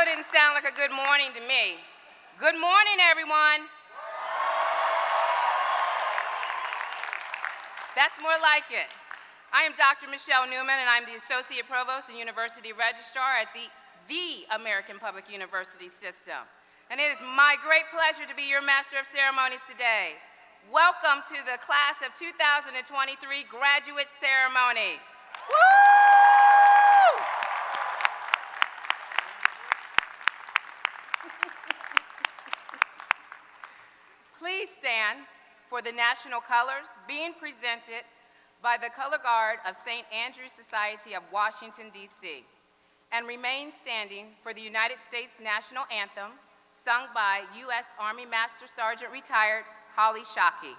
hello didn't sound like a good morning to me. Good morning, everyone. That's more like it. I am Dr. Michelle Newman, and I'm the Associate Provost and University Registrar at the American Public University System. And it is my great pleasure to be your Master of Ceremonies today. Welcome to the Class of 2023 Graduate Ceremony. Woo! Please stand for the national colors being presented by the Color Guard of St. Andrew's Society of Washington, D.C., and remain standing for the United States National Anthem, sung by U.S. Army Master Sergeant Retired Holly Shockey.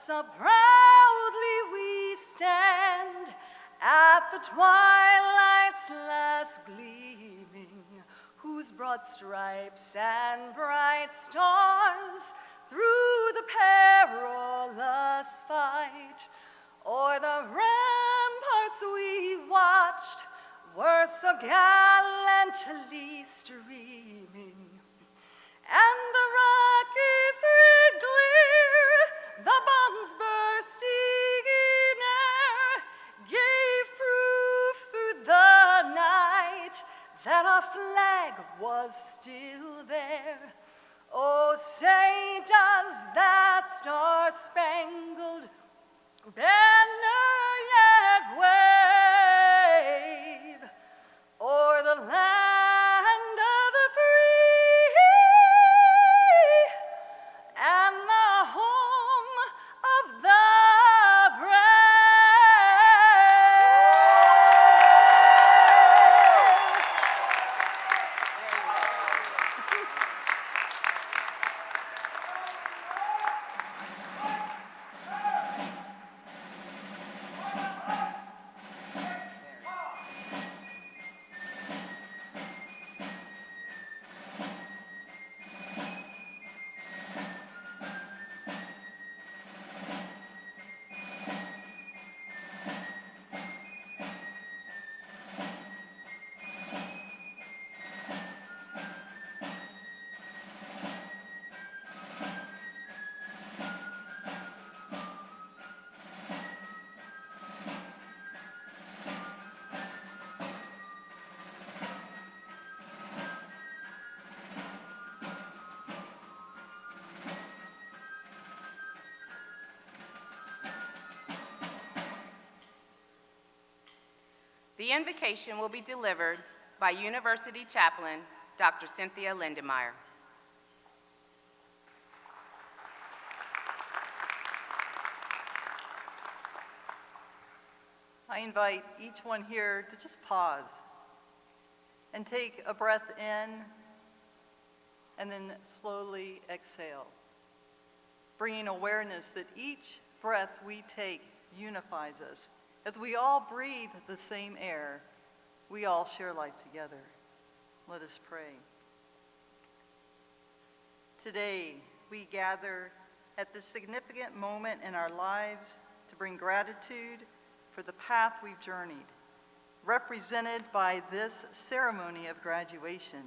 So proudly we stand at the twilight's last gleaming, whose broad stripes and bright stars through the perilous fight o'er the ramparts we watched were so gallantly streaming, and the rockets red glare, the bombs bursting in air, gave proof through the night that our flag was still there. Oh, say does that star-spangled banner yet wave o'er the land of the free and the home of the brave? The invocation will be delivered by University Chaplain Dr. Cynthia Lindemeyer. I invite each one here to just pause and take a breath in and then slowly exhale, bringing awareness that each breath we take unifies us. As we all breathe the same air, we all share life together. Let us pray. Today, we gather at this significant moment in our lives to bring gratitude for the path we've journeyed, represented by this ceremony of graduation.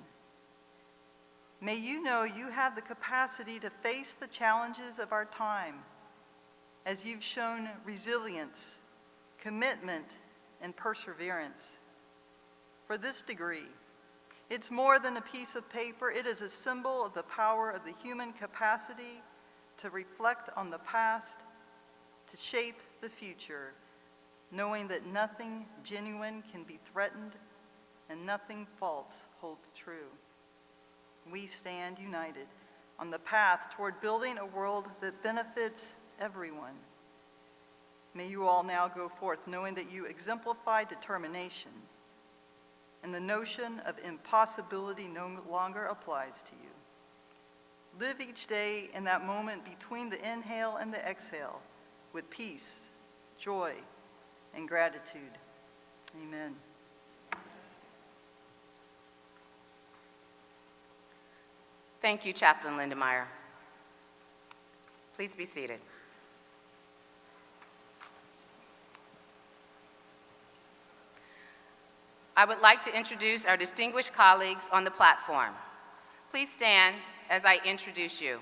May you know you have the capacity to face the challenges of our time as you've shown resilience, commitment, and perseverance. For this degree, it's more than a piece of paper. It is a symbol of the power of the human capacity to reflect on the past, to shape the future, knowing that nothing genuine can be threatened and nothing false holds true. We stand united on the path toward building a world that benefits everyone. May you all now go forth knowing that you exemplify determination, and the notion of impossibility no longer applies to you. Live each day in that moment between the inhale and the exhale with peace, joy, and gratitude. Amen. Thank you, Chaplain Lindemeyer. Please be seated. I would like to introduce our distinguished colleagues on the platform. Please stand as I introduce you.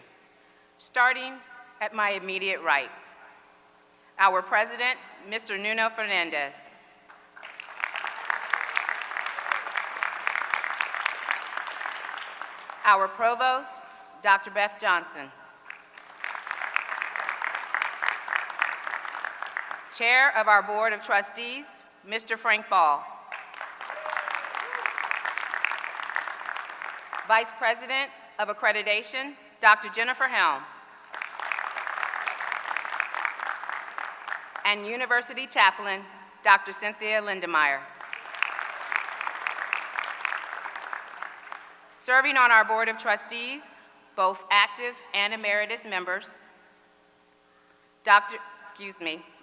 Starting at my immediate right, our President, Mr. Nuno Fernandes. Our Provost, Dr. Beth Johnson. Chair of our Board of Trustees, Mr. Frank Ball. Vice President of Accreditation, Dr. Jennifer Helm. And University Chaplain, Dr. Cynthia Lindemeyer. Serving on our Board of Trustees, both active and emeritus members,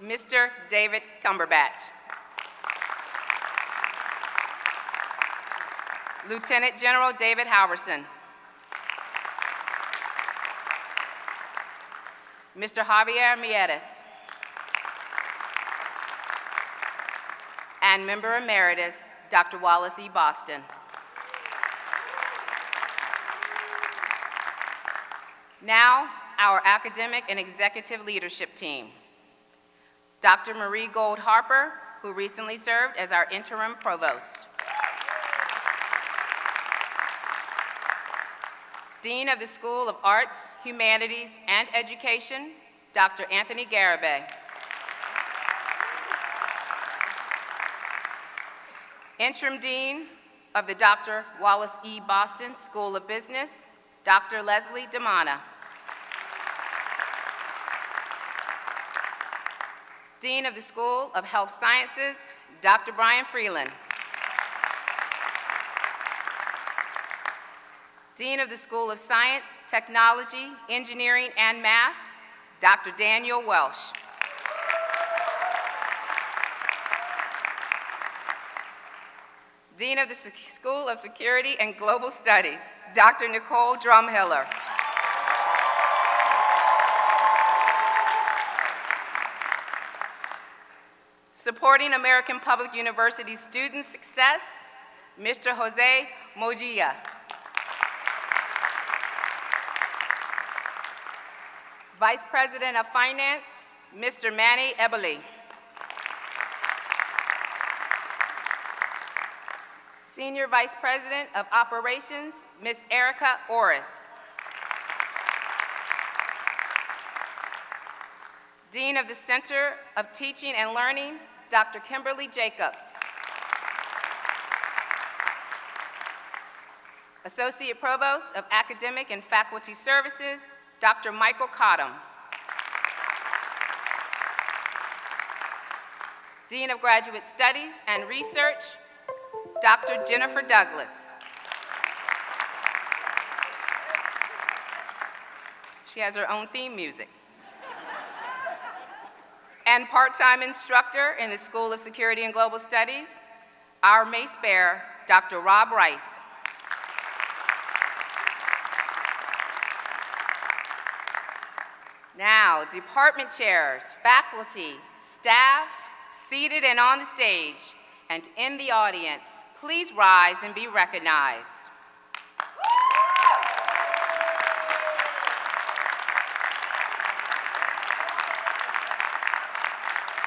Mr. David Cumberbatch. Lieutenant General David Halverson. Mr. Javier Mieres. And Member Emeritus, Dr. Wallace E. Boston. Now, our academic and executive leadership team. Dr. Marie Gold Harper, who recently served as our interim provost. Dean of the School of Arts, Humanities, and Education, Dr. Anthony Garibay. Interim Dean of the Dr. Wallace E. Boston School of Business, Dr. Leslie DeMana. Dean of the School of Health Sciences, Dr. Brian Freeland. Dean of the School of Science, Technology, Engineering, and Math, Dr. Daniel Welsh. Dean of the School of Security and Global Studies, Dr. Nicole Drumhiller. Supporting American Public University student success, Mr. Jose Mojia. Vice President of Finance, Mr. Manny Ebele. Senior Vice President of Operations, Ms. Erica Orris. Dean of the Center of Teaching and Learning, Dr. Kimberly Jacobs. Associate Provost of Academic and Faculty Services, Dr. Michael Cottom. Dean of Graduate Studies and Research, Dr. Jennifer Douglas. She has her own theme music. and part-time instructor in the School of Security and Global Studies, our mace bearer, Dr. Rob Rice. Now, department chairs, faculty, staff, seated and on the stage, and in the audience, please rise and be recognized.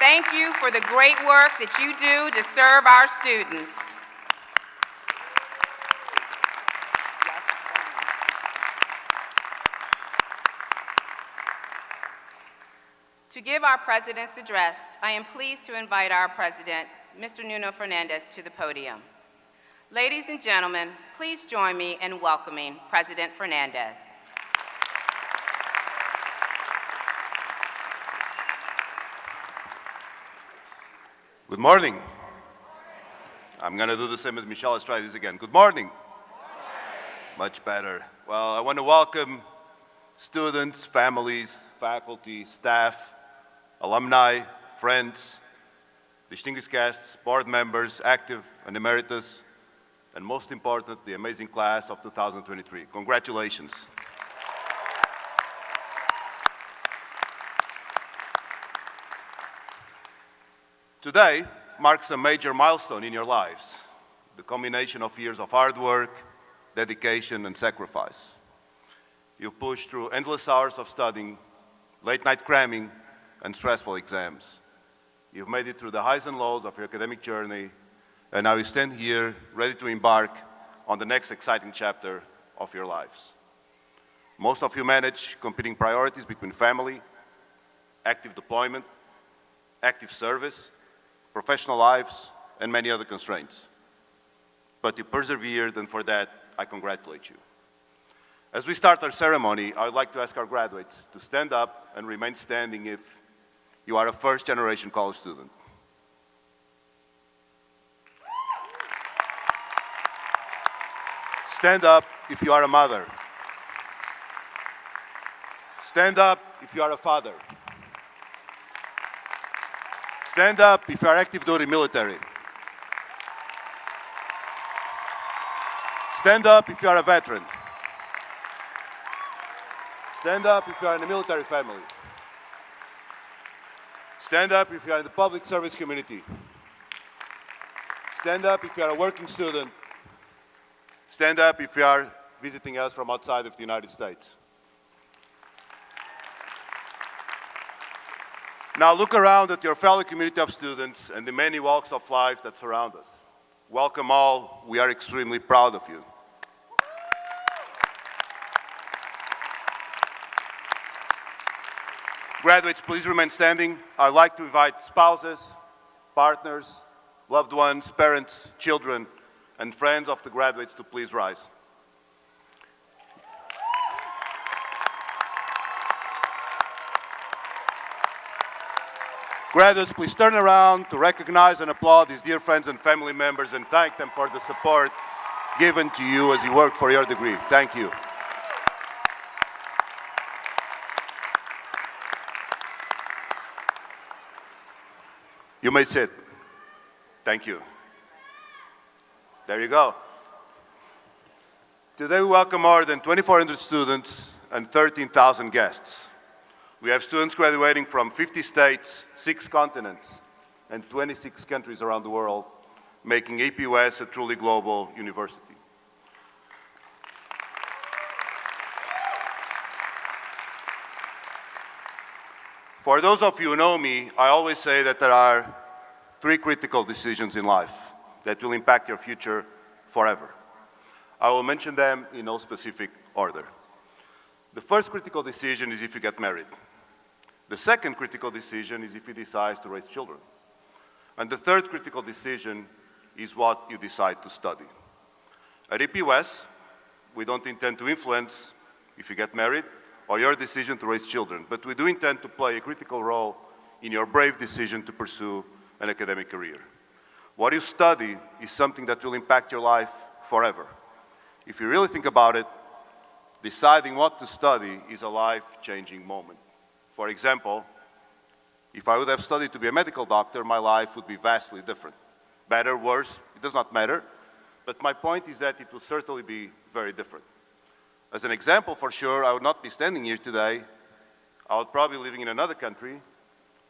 Thank you for the great work that you do to serve our students. To give our President's address, I am pleased to invite our President, Mr. Nuno Fernandes, to the podium. Ladies and gentlemen, please join me in welcoming President Fernandes. Good morning. I'm going to do the same as Michelle. Let's try this again. Good morning. Much better. Well, I want to welcome students, families, faculty, staff, alumni, friends, distinguished guests, board members, active and emeritus, and most important, the amazing class of 2023. Congratulations. Today marks a major milestone in your lives, the combination of years of hard work, dedication, and sacrifice. You pushed through endless hours of studying, late-night cramming, and stressful exams. You've made it through the highs and lows of your academic journey, and now you stand here ready to embark on the next exciting chapter of your lives. Most of you manage competing priorities between family, active deployment, active service, professional lives, and many other constraints. But you persevered, and for that, I congratulate you. As we start our ceremony, I would like to ask our graduates to stand up and remain standing if you are a first-generation college student. Stand up if you are a mother. Stand up if you are a father. Stand up if you are active duty military. Stand up if you are a veteran. Stand up if you are in a military family. Stand up if you are in the public service community. Stand up if you are a working student. Stand up if you are visiting us from outside of the United States. Now look around at your fellow community of students and the many walks of life that surround us. Welcome all. We are extremely proud of you. Graduates, please remain standing. I'd like to invite spouses, partners, loved ones, parents, children, and friends of the graduates to please rise. Graduates, please turn around to recognize and applaud these dear friends and family members and thank them for the support given to you as you work for your degree. Thank you. You may sit. Thank you. There you go. Today we welcome more than 2,400 students and 13,000 guests. We have students graduating from 50 states, 6 continents, and 26 countries around the world, making APUS a truly global university. For those of you who know me, I always say that there are 3 critical decisions in life that will impact your future forever. I will mention them in no specific order. The first critical decision is if you get married. The second critical decision is if you decide to raise children. And the third critical decision is what you decide to study. At APUS, we don't intend to influence if you get married or your decision to raise children, but we do intend to play a critical role in your brave decision to pursue an academic career. What you study is something that will impact your life forever. If you really think about it, deciding what to study is a life-changing moment. For example, If I would have studied to be a medical doctor, my life would be vastly different. Better, worse, it does not matter. But my point is that it will certainly be very different. As an example, for sure, I would not be standing here today. I would probably be living in another country.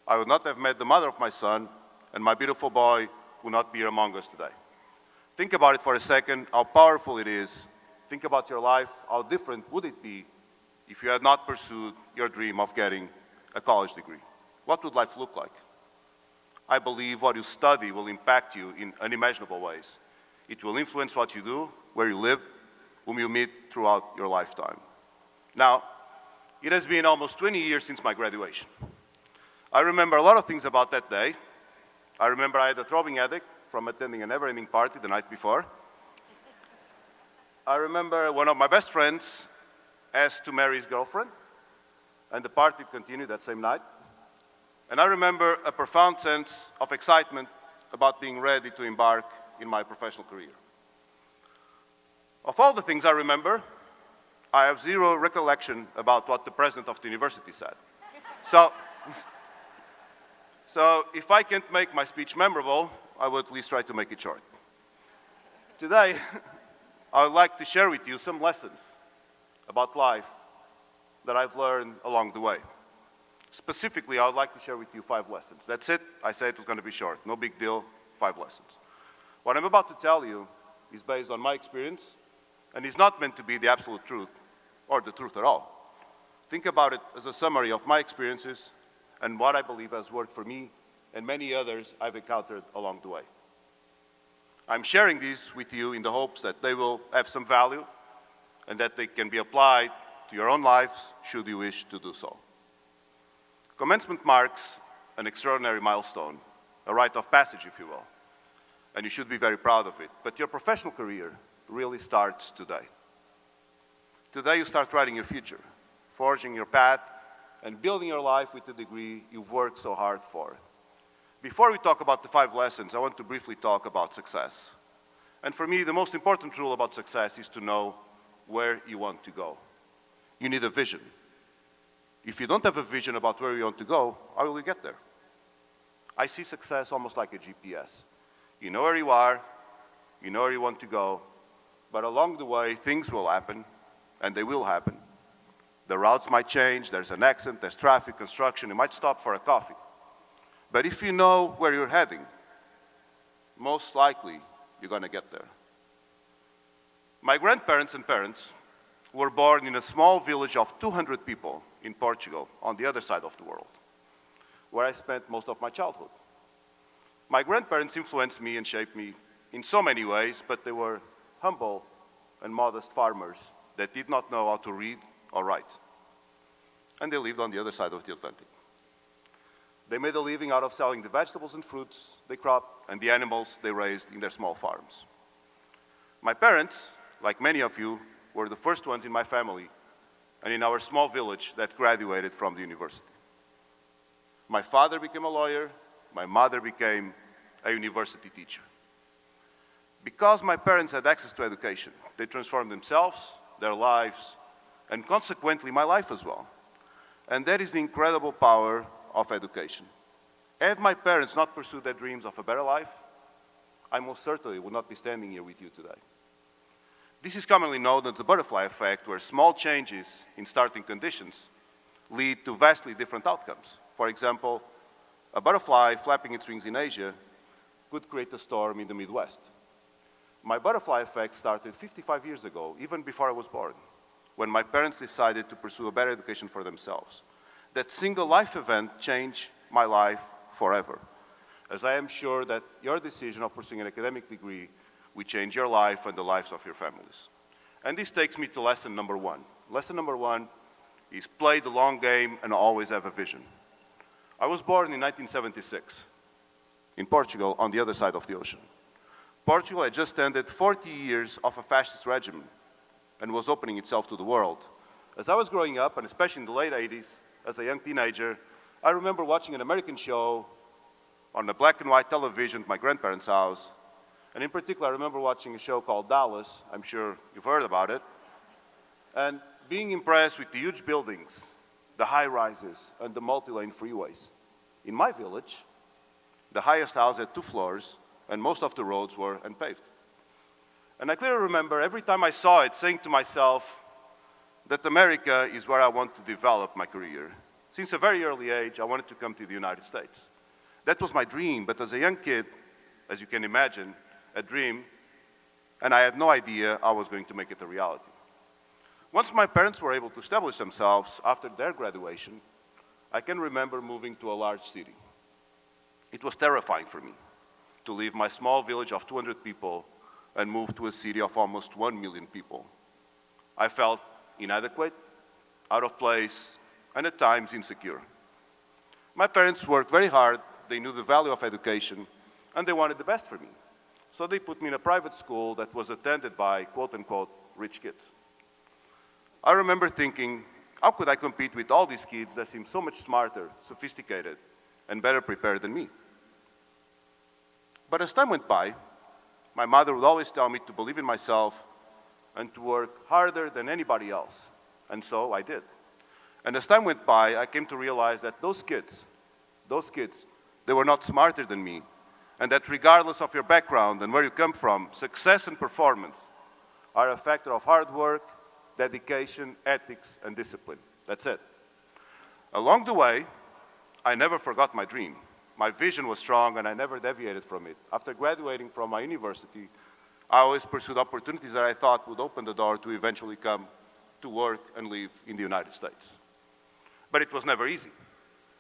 I would not have met the mother of my son, and my beautiful boy would not be here among us today. Think about it for a second, how powerful it is. Think about your life. How different would it be if you had not pursued your dream of getting a college degree? What would life look like? I believe what you study will impact you in unimaginable ways. It will influence what you do, where you live, whom you meet throughout your lifetime. Now, it has been almost 20 years since my graduation. I remember a lot of things about that day. I remember I had a throbbing headache from attending a never-ending party the night before. I remember one of my best friends asked to marry his girlfriend, and the party continued that same night. And I remember a profound sense of excitement about being ready to embark in my professional career. Of all the things I remember, I have zero recollection about what the president of the university said. So if I can't make my speech memorable, I will at least try to make it short. Today, I would like to share with you some lessons about life that I've learned along the way. Specifically, I would like to share with you 5 lessons. That's it. I said it was going to be short. No big deal, 5 lessons. What I'm about to tell you is based on my experience, and is not meant to be the absolute truth or the truth at all. Think about it as a summary of my experiences and what I believe has worked for me and many others I've encountered along the way. I'm sharing these with you in the hopes that they will have some value and that they can be applied to your own lives should you wish to do so. Commencement marks an extraordinary milestone, a rite of passage, if you will, and you should be very proud of it. But your professional career really starts today. Today you start writing your future, forging your path, and building your life with the degree you've worked so hard for. Before we talk about the 5 lessons, I want to briefly talk about success. And for me, the most important rule about success is to know where you want to go. You need a vision. If you don't have a vision about where you want to go, how will you get there? I see success almost like a GPS. You know where you are, you know where you want to go, but along the way, things will happen, and they will happen. The routes might change, there's an accident, there's traffic, construction, you might stop for a coffee. But if you know where you're heading, most likely you're going to get there. My grandparents and parents were born in a small village of 200 people in Portugal, on the other side of the world, where I spent most of my childhood. My grandparents influenced me and shaped me in so many ways, but they were humble and modest farmers that did not know how to read or write. And they lived on the other side of the Atlantic. They made a living out of selling the vegetables and fruits they cropped and the animals they raised in their small farms. My parents, like many of you, were the first ones in my family and in our small village that graduated from the university. My father became a lawyer, my mother became a university teacher. Because my parents had access to education, they transformed themselves, their lives, and consequently my life as well. And that is the incredible power of education. Had my parents not pursued their dreams of a better life, I most certainly would not be standing here with you today. This is commonly known as the butterfly effect, where small changes in starting conditions lead to vastly different outcomes. For example, a butterfly flapping its wings in Asia could create a storm in the Midwest. My butterfly effect started 55 years ago, even before I was born, when my parents decided to pursue a better education for themselves. That single life event changed my life forever, as I am sure that your decision of pursuing an academic degree will change your life and the lives of your families. And this takes me to lesson number 1. Lesson number 1 is play the long game and always have a vision. I was born in 1976 in Portugal, on the other side of the ocean. Portugal had just ended 40 years of a fascist regime and was opening itself to the world. As I was growing up, and especially in the late 80s, as a young teenager, I remember watching an American show on a black and white television at my grandparents' house. And in particular, I remember watching a show called Dallas. I'm sure you've heard about it. And being impressed with the huge buildings, the high rises, and the multi-lane freeways. In my village, the highest house had 2 floors, and most of the roads were unpaved. And I clearly remember every time I saw it saying to myself that America is where I want to develop my career. Since a very early age, I wanted to come to the United States. That was my dream, but as a young kid, as you can imagine, a dream, and I had no idea I was going to make it a reality. Once my parents were able to establish themselves after their graduation, I can remember moving to a large city. It was terrifying for me to leave my small village of 200 people and move to a city of almost 1 million people. I felt inadequate, out of place, and at times insecure. My parents worked very hard, they knew the value of education, and they wanted the best for me. So they put me in a private school that was attended by quote-unquote rich kids. I remember thinking, how could I compete with all these kids that seem so much smarter, sophisticated, and better prepared than me? But as time went by, my mother would always tell me to believe in myself and to work harder than anybody else. And so I did. And as time went by, I came to realize that those kids, they were not smarter than me, and that regardless of your background and where you come from, success and performance are a factor of hard work, dedication, ethics, and discipline. That's it. Along the way, I never forgot my dream. My vision was strong, and I never deviated from it. After graduating from my university, I always pursued opportunities that I thought would open the door to eventually come to work and live in the United States. But it was never easy.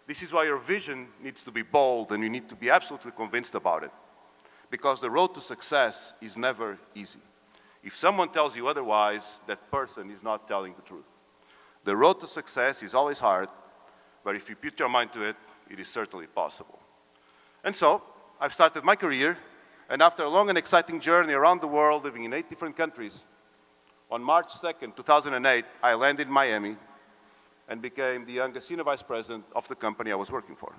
This is why your vision needs to be bold, and you need to be absolutely convinced about it. Because the road to success is never easy. If someone tells you otherwise, that person is not telling the truth. The road to success is always hard, but if you put your mind to it, it is certainly possible. And so, I've started my career, and after a long and exciting journey around the world, living in 8 different countries, on March 2nd, 2008, I landed in Miami and became the youngest senior vice president of the company I was working for.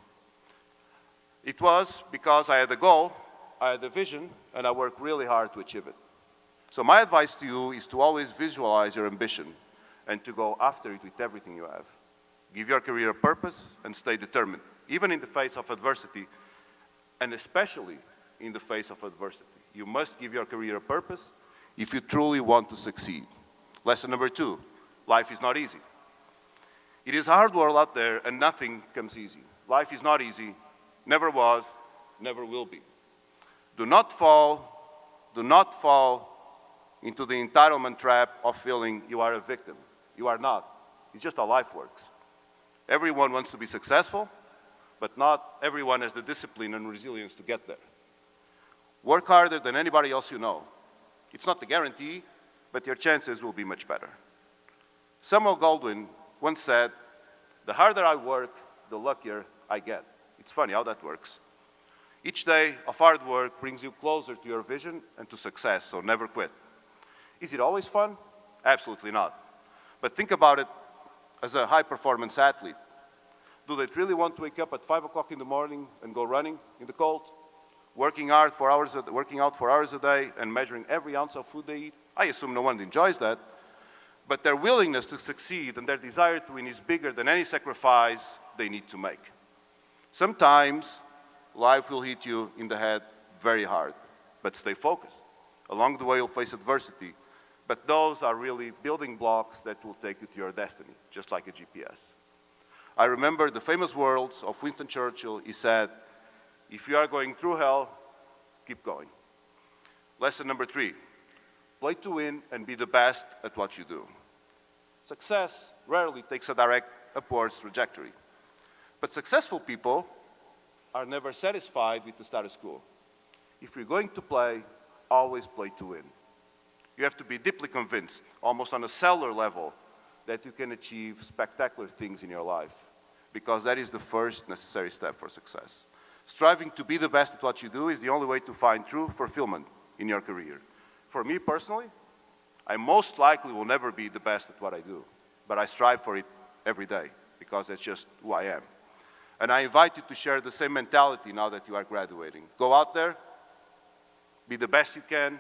It was because I had a goal, I had a vision, and I worked really hard to achieve it. So my advice to you is to always visualize your ambition and to go after it with everything you have. Give your career a purpose and stay determined, even in the face of adversity, and especially in the face of adversity. You must give your career a purpose if you truly want to succeed. Lesson number 2, life is not easy. It is a hard world out there, and nothing comes easy. Life is not easy, never was, never will be. Do not fall into the entitlement trap of feeling you are a victim. You are not. It's just how life works. Everyone wants to be successful, but not everyone has the discipline and resilience to get there. Work harder than anybody else you know. It's not a guarantee, but your chances will be much better. Samuel Goldwyn once said, "The harder I work, the luckier I get." It's funny how that works. Each day of hard work brings you closer to your vision and to success, so never quit. Is it always fun? Absolutely not. But think about it as a high-performance athlete. Do they really want to wake up at 5 o'clock in the morning and go running in the cold? Working out for hours a day and measuring every ounce of food they eat? I assume no one enjoys that. But their willingness to succeed and their desire to win is bigger than any sacrifice they need to make. Sometimes life will hit you in the head very hard, but stay focused. Along the way, you'll face adversity, but those are really building blocks that will take you to your destiny, just like a GPS. I remember the famous words of Winston Churchill. He said, "If you are going through hell, keep going." Lesson number 3, play to win and be the best at what you do. Success rarely takes a direct upwards trajectory, but successful people are never satisfied with the status quo. If you're going to play, always play to win. You have to be deeply convinced, almost on a cellular level, that you can achieve spectacular things in your life, because that is the first necessary step for success. Striving to be the best at what you do is the only way to find true fulfillment in your career. For me personally, I most likely will never be the best at what I do, but I strive for it every day, because that's just who I am. And I invite you to share the same mentality now that you are graduating. Go out there, be the best you can,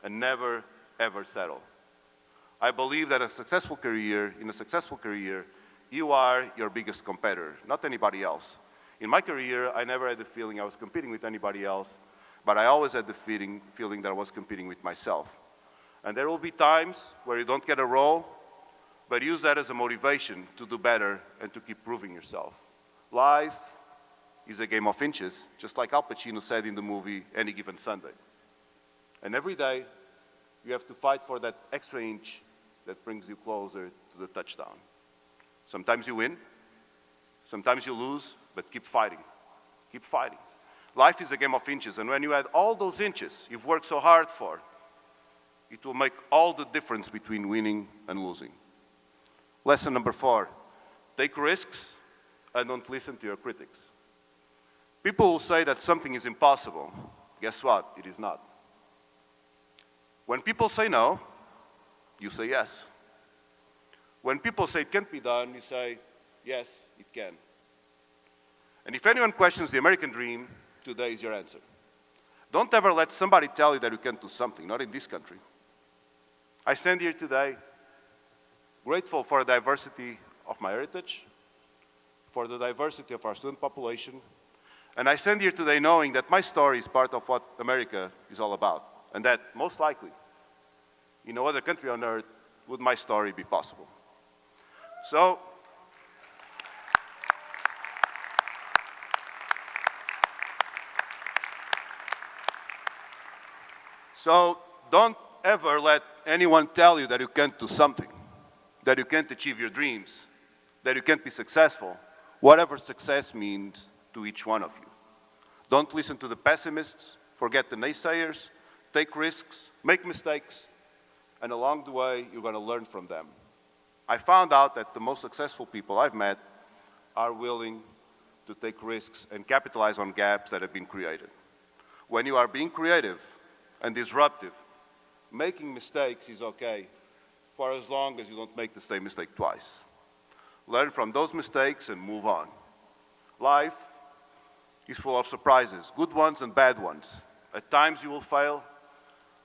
and never, ever settle. I believe that in a successful career, you are your biggest competitor, not anybody else. In my career, I never had the feeling I was competing with anybody else, but I always had the feeling that I was competing with myself. And there will be times where you don't get a role, but use that as a motivation to do better and to keep proving yourself. Life is a game of inches, just like Al Pacino said in the movie Any Given Sunday. And every day, you have to fight for that extra inch that brings you closer to the touchdown. Sometimes you win, sometimes you lose, but keep fighting. Keep fighting. Life is a game of inches, and when you add all those inches you've worked so hard for, it will make all the difference between winning and losing. Lesson number 4, take risks and don't listen to your critics. People will say that something is impossible. Guess what? It is not. When people say no, you say yes. When people say it can't be done, you say, yes, it can. And if anyone questions the American dream, today is your answer. Don't ever let somebody tell you that you can't do something, not in this country. I stand here today grateful for the diversity of my heritage, for the diversity of our student population, and I stand here today knowing that my story is part of what America is all about, and that most likely, in no other country on earth would my story be possible. So don't ever let anyone tell you that you can't do something, that you can't achieve your dreams, that you can't be successful, whatever success means to each one of you. Don't listen to the pessimists, forget the naysayers, take risks, make mistakes, and along the way, you're going to learn from them. I found out that the most successful people I've met are willing to take risks and capitalize on gaps that have been created. When you are being creative and disruptive, making mistakes is okay, for as long as you don't make the same mistake twice. Learn from those mistakes and move on. Life is full of surprises, good ones and bad ones. At times you will fail.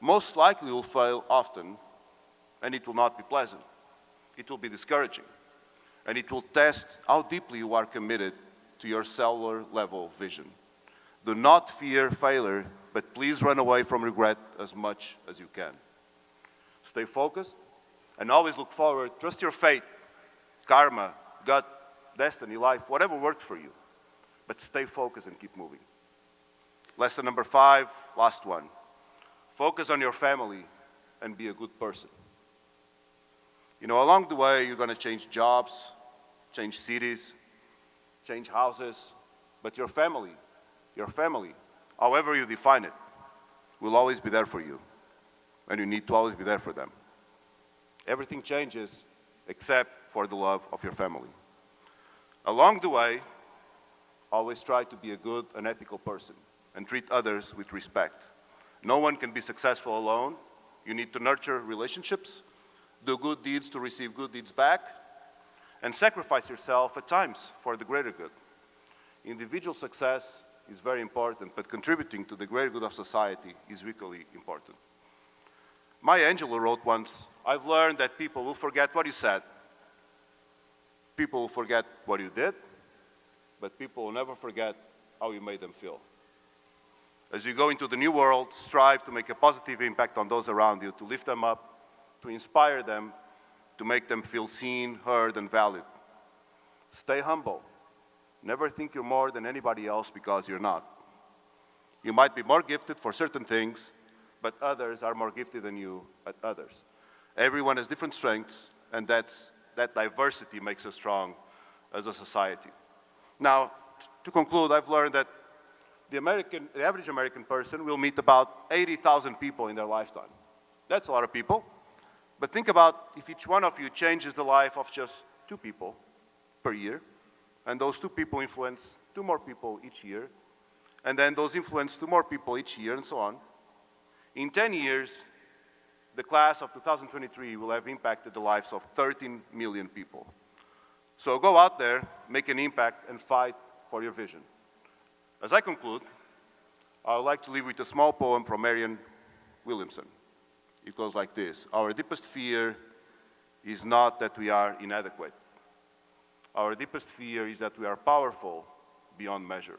Most likely you will fail often, and it will not be pleasant. It will be discouraging, and it will test how deeply you are committed to your cellular level vision. Do not fear failure, but please run away from regret as much as you can. Stay focused and always look forward. Trust your fate, karma, gut, destiny, life, whatever works for you. But stay focused and keep moving. Lesson number 5, last one. Focus on your family and be a good person. You know, along the way, you're going to change jobs, change cities, change houses, but your family, however you define it, will always be there for you, and you need to always be there for them. Everything changes except for the love of your family. Along the way, always try to be a good and ethical person and treat others with respect. No one can be successful alone. You need to nurture relationships, do good deeds to receive good deeds back, and sacrifice yourself at times for the greater good. Individual success is very important, but contributing to the greater good of society is equally important. Maya Angelou wrote once, I've learned that people will forget what you said, people will forget what you did, but people will never forget how you made them feel. As you go into the new world, strive to make a positive impact on those around you, to lift them up, to inspire them, to make them feel seen, heard, and valued. Stay humble. Never think you're more than anybody else, because you're not. You might be more gifted for certain things, but others are more gifted than you at others. Everyone has different strengths, and that diversity makes us strong as a society. Now, to conclude, I've learned that the average American person will meet about 80,000 people in their lifetime. That's a lot of people. But think about if each one of you changes the life of just 2 people per year, and those 2 people influence 2 more people each year, and then those influence 2 more people each year, and so on. In 10 years, the class of 2023 will have impacted the lives of 13 million people. So go out there, make an impact, and fight for your vision. As I conclude, I would like to leave with a small poem from Marianne Williamson. It goes like this. Our deepest fear is not that we are inadequate. Our deepest fear is that we are powerful beyond measure.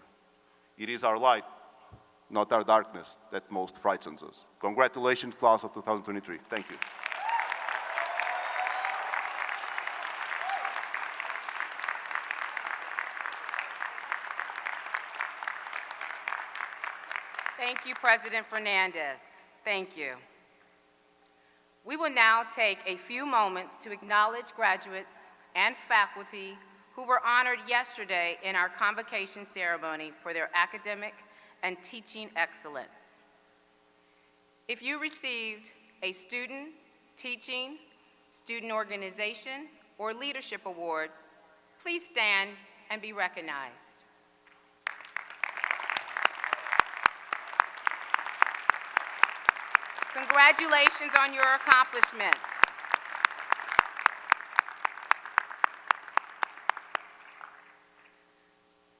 It is our light, not our darkness, that most frightens us. Congratulations, class of 2023. Thank you. Thank you, President Fernandes. Thank you. We will now take a few moments to acknowledge graduates and faculty who were honored yesterday in our convocation ceremony for their academic and teaching excellence. If you received a student, teaching, student organization, or leadership award, please stand and be recognized. Congratulations on your accomplishments.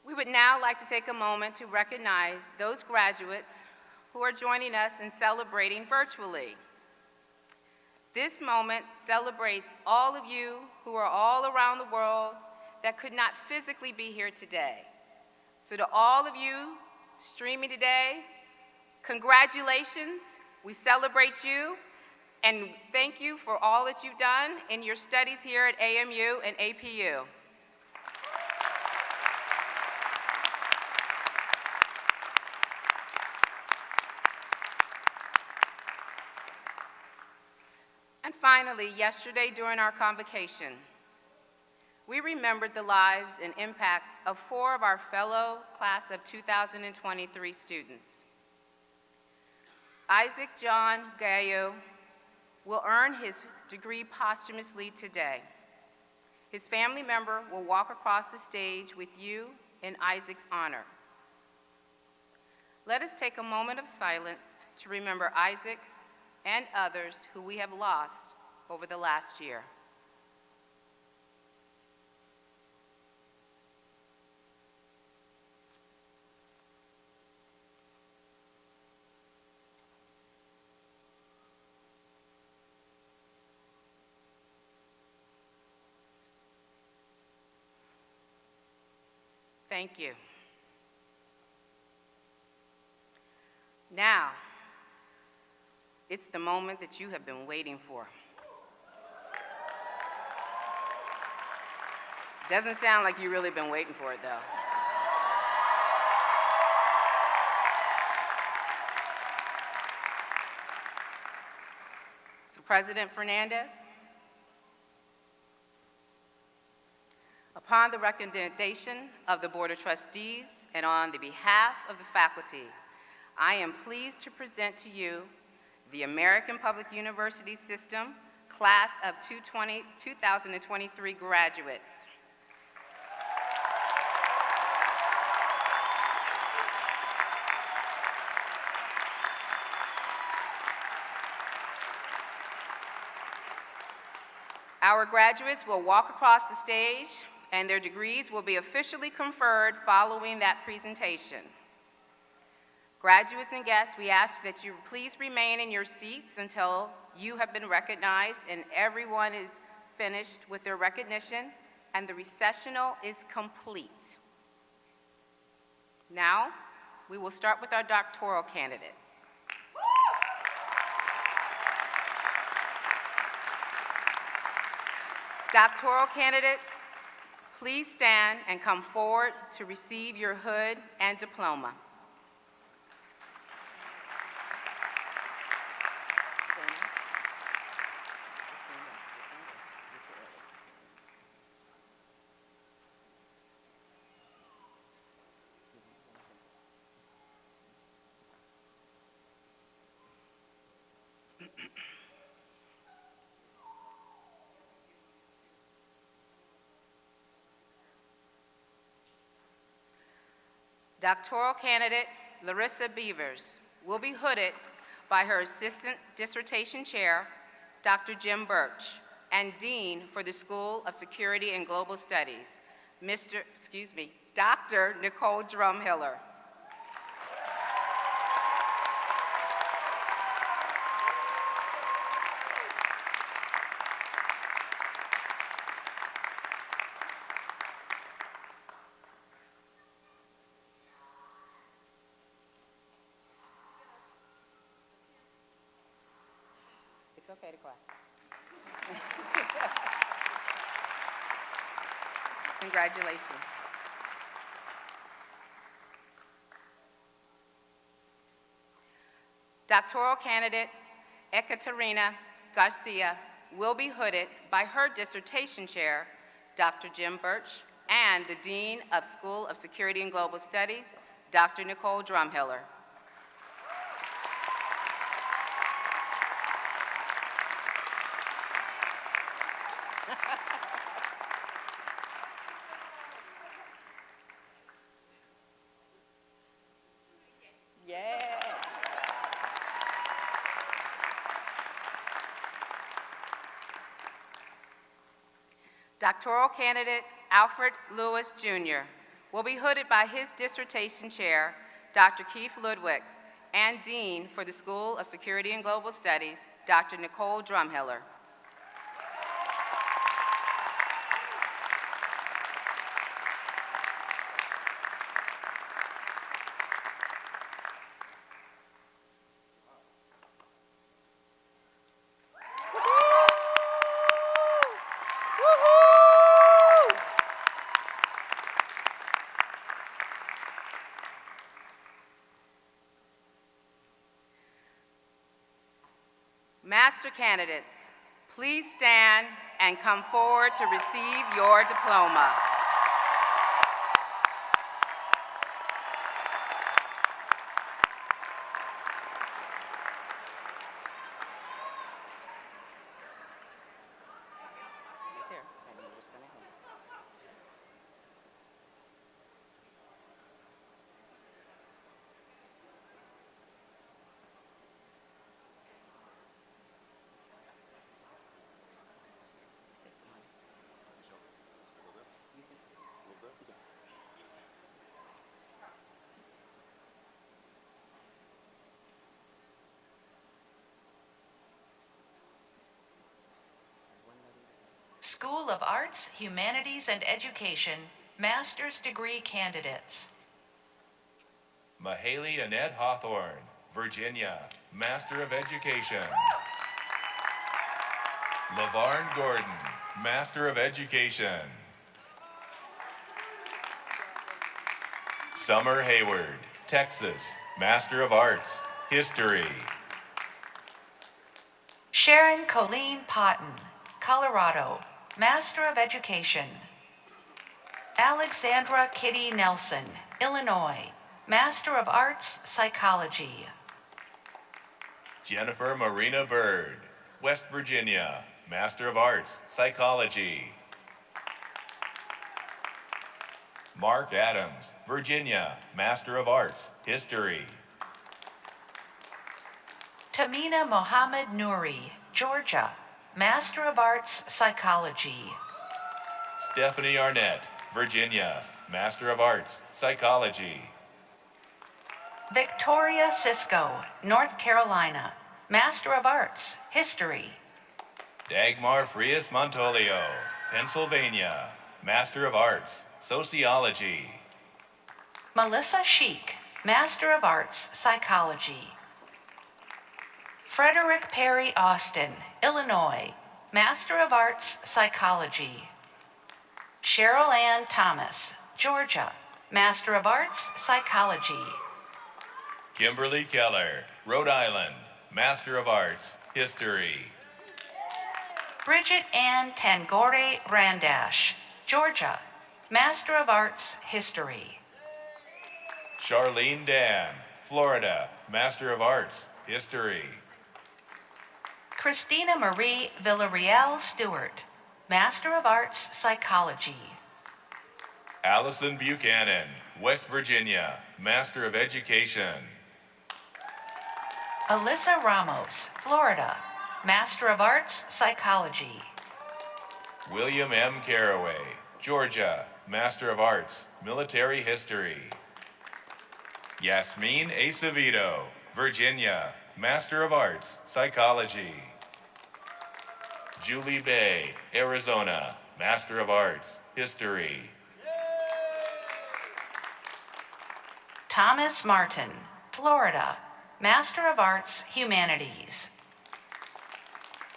We would now like to take a moment to recognize those graduates who are joining us in celebrating virtually. This moment celebrates all of you who are all around the world that could not physically be here today. So to all of you streaming today, congratulations. We celebrate you, and thank you for all that you've done in your studies here at AMU and APU. And finally, yesterday during our convocation, we remembered the lives and impact of 4 of our fellow class of 2023 students. Isaac John Gayo will earn his degree posthumously today. His family member will walk across the stage with you in Isaac's honor. Let us take a moment of silence to remember Isaac and others who we have lost over the last year. Thank you. Now, it's the moment that you have been waiting for. Doesn't sound like you've really been waiting for it, though. So, President Fernandes, upon the recommendation of the Board of Trustees and on the behalf of the faculty, I am pleased to present to you the American Public University System Class of 2023 graduates. Our graduates will walk across the stage and their degrees will be officially conferred following that presentation. Graduates and guests, we ask that you please remain in your seats until you have been recognized and everyone is finished with their recognition and the recessional is complete. Now, we will start with our doctoral candidates. Doctoral candidates, please stand and come forward to receive your hood and diploma. Doctoral candidate Larissa Beavers will be hooded by her Assistant Dissertation Chair, Dr. Jim Birch, and Dean for the School of Security and Global Studies, Dr. Nicole Drumhiller. It's okay to cry. Congratulations. Doctoral candidate Ekaterina Garcia will be hooded by her dissertation chair, Dr. Jim Birch, and the Dean of School of Security and Global Studies, Dr. Nicole Drumhiller. Yes. Doctoral candidate Alfred Lewis, Jr. will be hooded by his dissertation chair, Dr. Keith Ludwig, and Dean for the School of Security and Global Studies, Dr. Nicole Drumhiller. Master candidates, please stand and come forward to receive your diploma. School of Arts, Humanities, and Education, master's degree candidates. Mahaley Annette Hawthorne, Virginia, Master of Education. LaVarn Gordon, Master of Education. Summer Hayward, Texas, Master of Arts, History. Sharon Colleen Potton, Colorado, Master of Education. Alexandra Kitty Nelson, Illinois, Master of Arts, Psychology. Jennifer Marina Bird, West Virginia, Master of Arts, Psychology. Mark Adams, Virginia, Master of Arts, History. Tamina Mohammed Nouri, Georgia, Master of Arts, Psychology. Stephanie Arnett, Virginia, Master of Arts, Psychology. Victoria Cisco, North Carolina, Master of Arts, History. Dagmar Frias Montolio, Pennsylvania, Master of Arts, Sociology. Melissa Sheik, Master of Arts, Psychology. Frederick Perry Austin, Illinois, Master of Arts, Psychology. Cheryl Ann Thomas, Georgia, Master of Arts, Psychology. Kimberly Keller, Rhode Island, Master of Arts, History. Bridget Ann Tangore Randash, Georgia, Master of Arts, History. Charlene Dan, Florida, Master of Arts, History. Christina Marie Villarreal Stewart, Master of Arts, Psychology. Allison Buchanan, West Virginia, Master of Education. Alyssa Ramos, Florida, Master of Arts, Psychology. William M. Caraway, Georgia, Master of Arts, Military History. Yasmin Acevedo, Virginia, Master of Arts, Psychology. Julie Bay, Arizona, Master of Arts, History. Thomas Martin, Florida, Master of Arts, Humanities.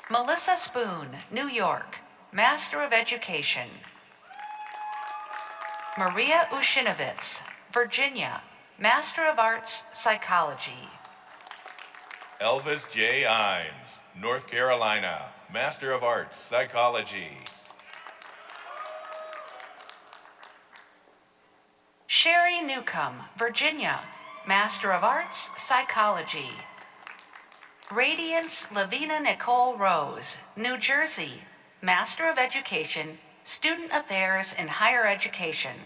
Melissa Spoon, New York, Master of Education. Maria Ushinovitz, Virginia, Master of Arts, Psychology. Elvis J. Imes, North Carolina, Master of Arts, Psychology. Sherry Newcomb, Virginia, Master of Arts, Psychology. Radiance Lavina Nicole Rose, New Jersey, Master of Education, Student Affairs in Higher Education.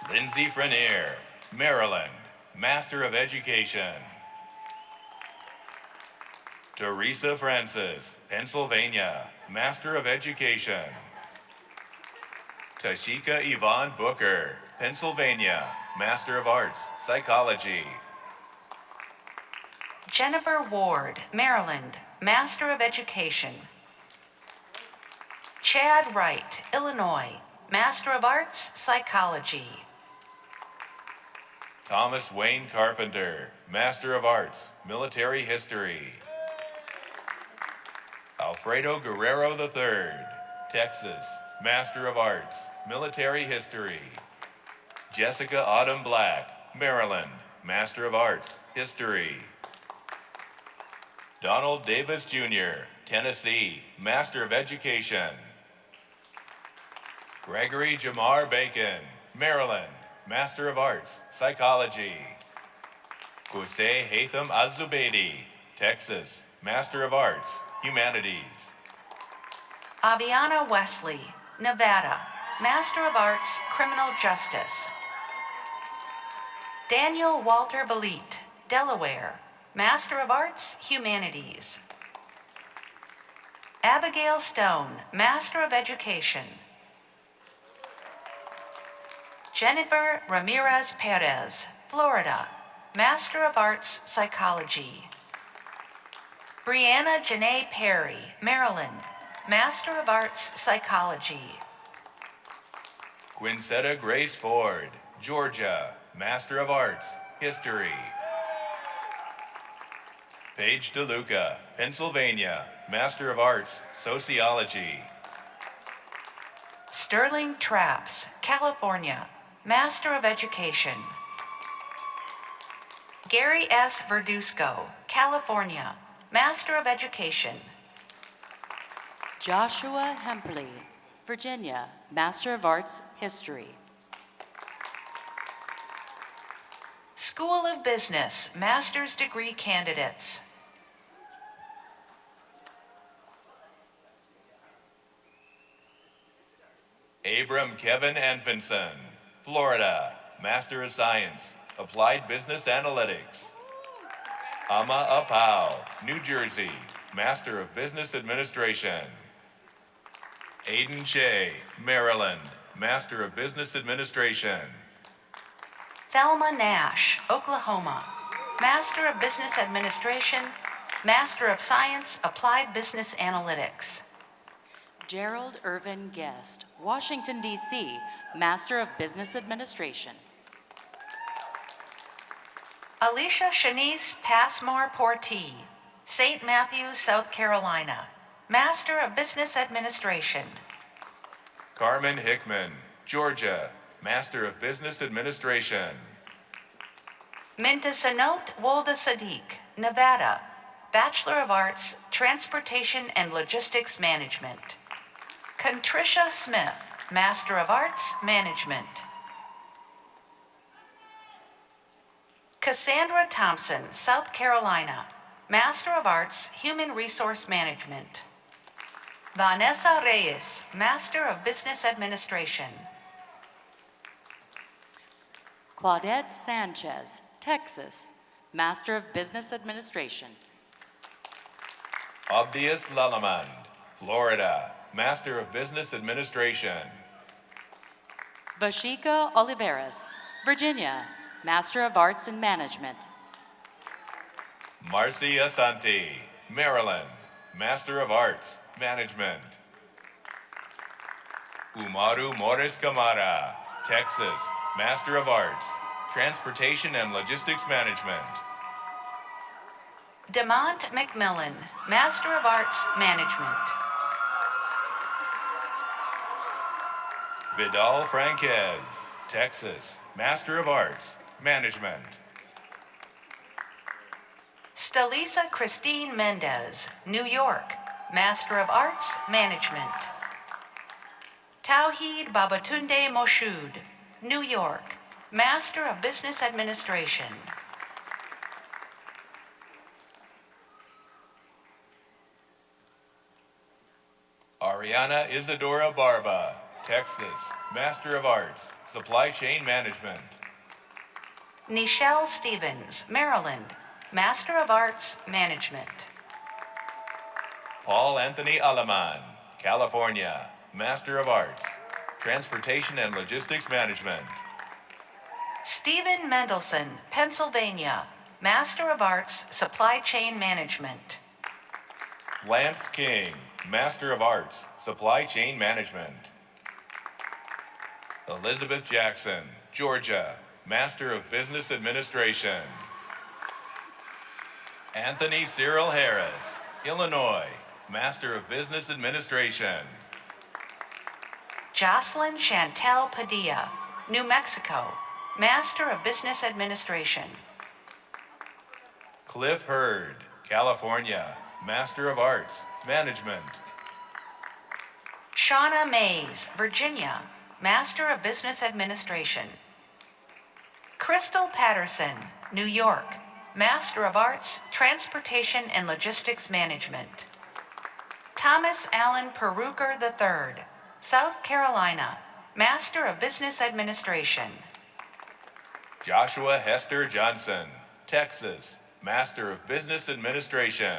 Lindsay Frenier, Maryland, Master of Education. Teresa Francis, Pennsylvania, Master of Education. Tashika Yvonne Booker, Pennsylvania, Master of Arts, Psychology. Jennifer Ward, Maryland, Master of Education. Chad Wright, Illinois, Master of Arts, Psychology. Thomas Wayne Carpenter, Master of Arts, Military History. Alfredo Guerrero III, Texas, Master of Arts, Military History. Jessica Autumn Black, Maryland, Master of Arts, History. Donald Davis Jr., Tennessee, Master of Education. Gregory Jamar Bacon, Maryland, Master of Arts, Psychology. Qusay Haitham Azubaidi, Texas, Master of Arts, Humanities. Aviana Wesley, Nevada, Master of Arts, Criminal Justice. Daniel Walter Belit, Delaware, Master of Arts, Humanities. Abigail Stone, Master of Education. Jennifer Ramirez Perez, Florida, Master of Arts, Psychology. Brianna Janae Perry, Maryland, Master of Arts, Psychology. Quincetta Grace Ford, Georgia, Master of Arts, History. Paige DeLuca, Pennsylvania, Master of Arts, Sociology. Sterling Traps, California, Master of Education. Gary S. Verduzco, California, Master of Education. Joshua Hempley, Virginia, Master of Arts, History. School of Business, Master's Degree Candidates. Abram Kevin Anfinson, Florida, Master of Science, Applied Business Analytics. Ama Apau, New Jersey, Master of Business Administration. Aiden Shea, Maryland, Master of Business Administration. Thelma Nash, Oklahoma, Master of Business Administration, Master of Science, Applied Business Analytics. Gerald Irvin Guest, Washington, D.C., Master of Business Administration. Alicia Shanice Passmore Portee, St. Matthews, South Carolina, Master of Business Administration. Carmen Hickman, Georgia, Master of Business Administration. Mintasanot Wolda Sadiq, Nevada, Bachelor of Arts, Transportation and Logistics Management. Contricia Smith, Master of Arts, Management. Cassandra Thompson, South Carolina, Master of Arts, Human Resource Management. Vanessa Reyes, Master of Business Administration. Claudette Sanchez, Texas, Master of Business Administration. Obdius Lalamand, Florida, Master of Business Administration. Vashika Oliveras, Virginia, Master of Arts in Management. Marcy Asante, Maryland, Master of Arts, Management. Umaru Morris Camara, Texas, Master of Arts, Transportation and Logistics Management. Demont McMillan, Master of Arts, Management. Vidal Franquez, Texas, Master of Arts, Management. Stalisa Christine Mendez, New York, Master of Arts, Management. Tauhid Babatunde Moshood, New York, Master of Business Administration. Ariana Isadora Barba, Texas, Master of Arts, Supply Chain Management. Nichelle Stevens, Maryland, Master of Arts, Management. Paul Anthony Alaman, California, Master of Arts, Transportation and Logistics Management. Stephen Mendelson, Pennsylvania, Master of Arts, Supply Chain Management. Lance King, Master of Arts, Supply Chain Management. Elizabeth Jackson, Georgia, Master of Business Administration. Anthony Cyril Harris, Illinois, Master of Business Administration. Jocelyn Chantel Padilla, New Mexico, Master of Business Administration. Cliff Hurd, California, Master of Arts, Management. Shauna Mays, Virginia, Master of Business Administration. Crystal Patterson, New York, Master of Arts, Transportation and Logistics Management. Thomas Allen Peruker III, South Carolina, Master of Business Administration. Joshua Hester Johnson, Texas, Master of Business Administration.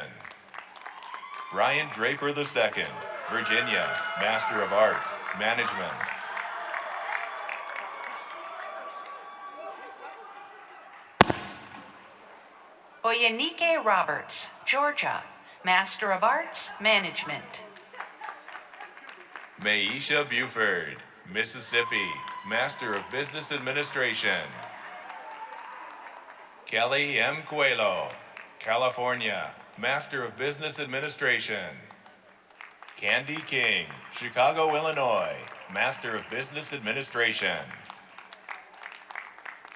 Ryan Draper II, Virginia, Master of Arts, Management. Oyanike Roberts, Georgia, Master of Arts, Management. Maisha Buford, Mississippi, Master of Business Administration. Kelly M. Coelho, California, Master of Business Administration. Candy King, Chicago, Illinois, Master of Business Administration.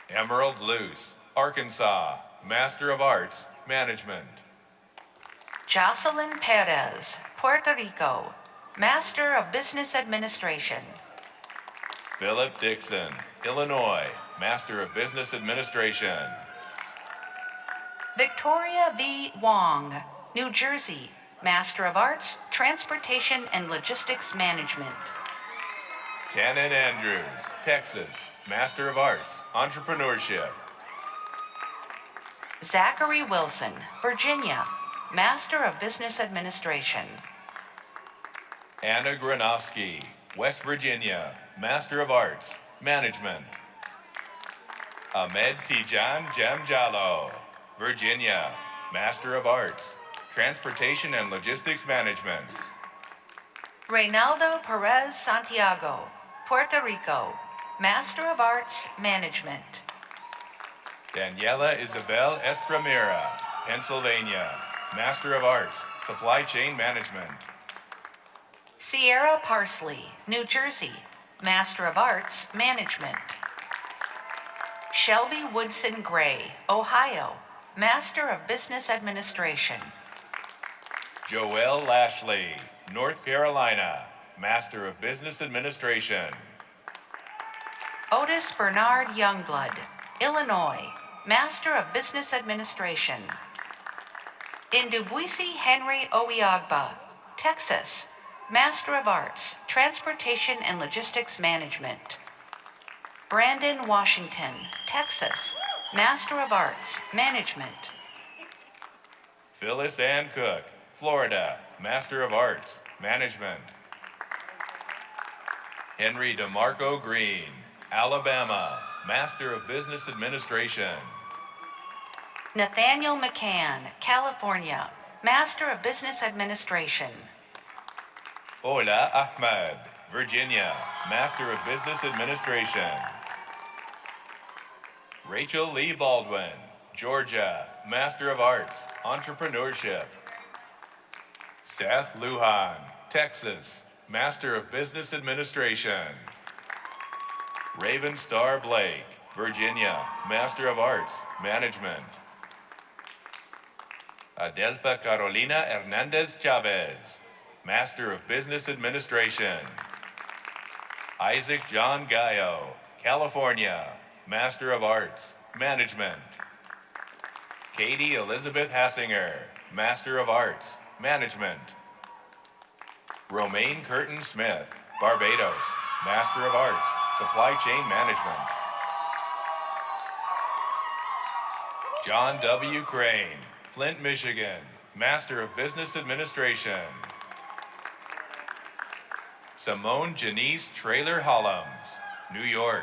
Emerald Luce, Arkansas, Master of Arts, Management. Jocelyn Perez, Puerto Rico, Master of Business Administration. Philip Dixon, Illinois, Master of Business Administration. Victoria V. Wong, New Jersey, Master of Arts, Transportation and Logistics Management. Tannen Andrews, Texas, Master of Arts, Entrepreneurship. Zachary Wilson, Virginia, Master of Business Administration. Anna Granofsky, West Virginia, Master of Arts, Management. Ahmed Tijan Jamjalo, Virginia, Master of Arts, Transportation and Logistics Management. Reynaldo Perez Santiago, Puerto Rico, Master of Arts, Management. Daniela Isabel Estramira, Pennsylvania, Master of Arts, Supply Chain Management. Sierra Parsley, New Jersey, Master of Arts, Management. Shelby Woodson Gray, Ohio, Master of Business Administration. Joelle Lashley, North Carolina, Master of Business Administration. Otis Bernard Youngblood, Illinois, Master of Business Administration. Indubuisi Henry Owiagba, Texas, Master of Arts, Transportation and Logistics Management. Brandon Washington, Texas, Master of Arts, Management. Phyllis Ann Cook, Florida, Master of Arts, Management. Henry DeMarco Green, Alabama, Master of Business Administration. Nathaniel McCann, California, Master of Business Administration. Ola Ahmed, Virginia, Master of Business Administration. Rachel Lee Baldwin, Georgia, Master of Arts, Entrepreneurship. Seth Lujan, Texas, Master of Business Administration. Raven Star Blake, Virginia, Master of Arts, Management. Adelfa Carolina Hernandez Chavez, Master of Business Administration. Isaac John Gallo, California, Master of Arts, Management. Katie Elizabeth Hassinger, Master of Arts, Management. Romaine Curtin Smith, Barbados, Master of Arts, Supply Chain Management. John W. Crane, Flint, Michigan, Master of Business Administration. Simone Janice Traylor Hollums, New York,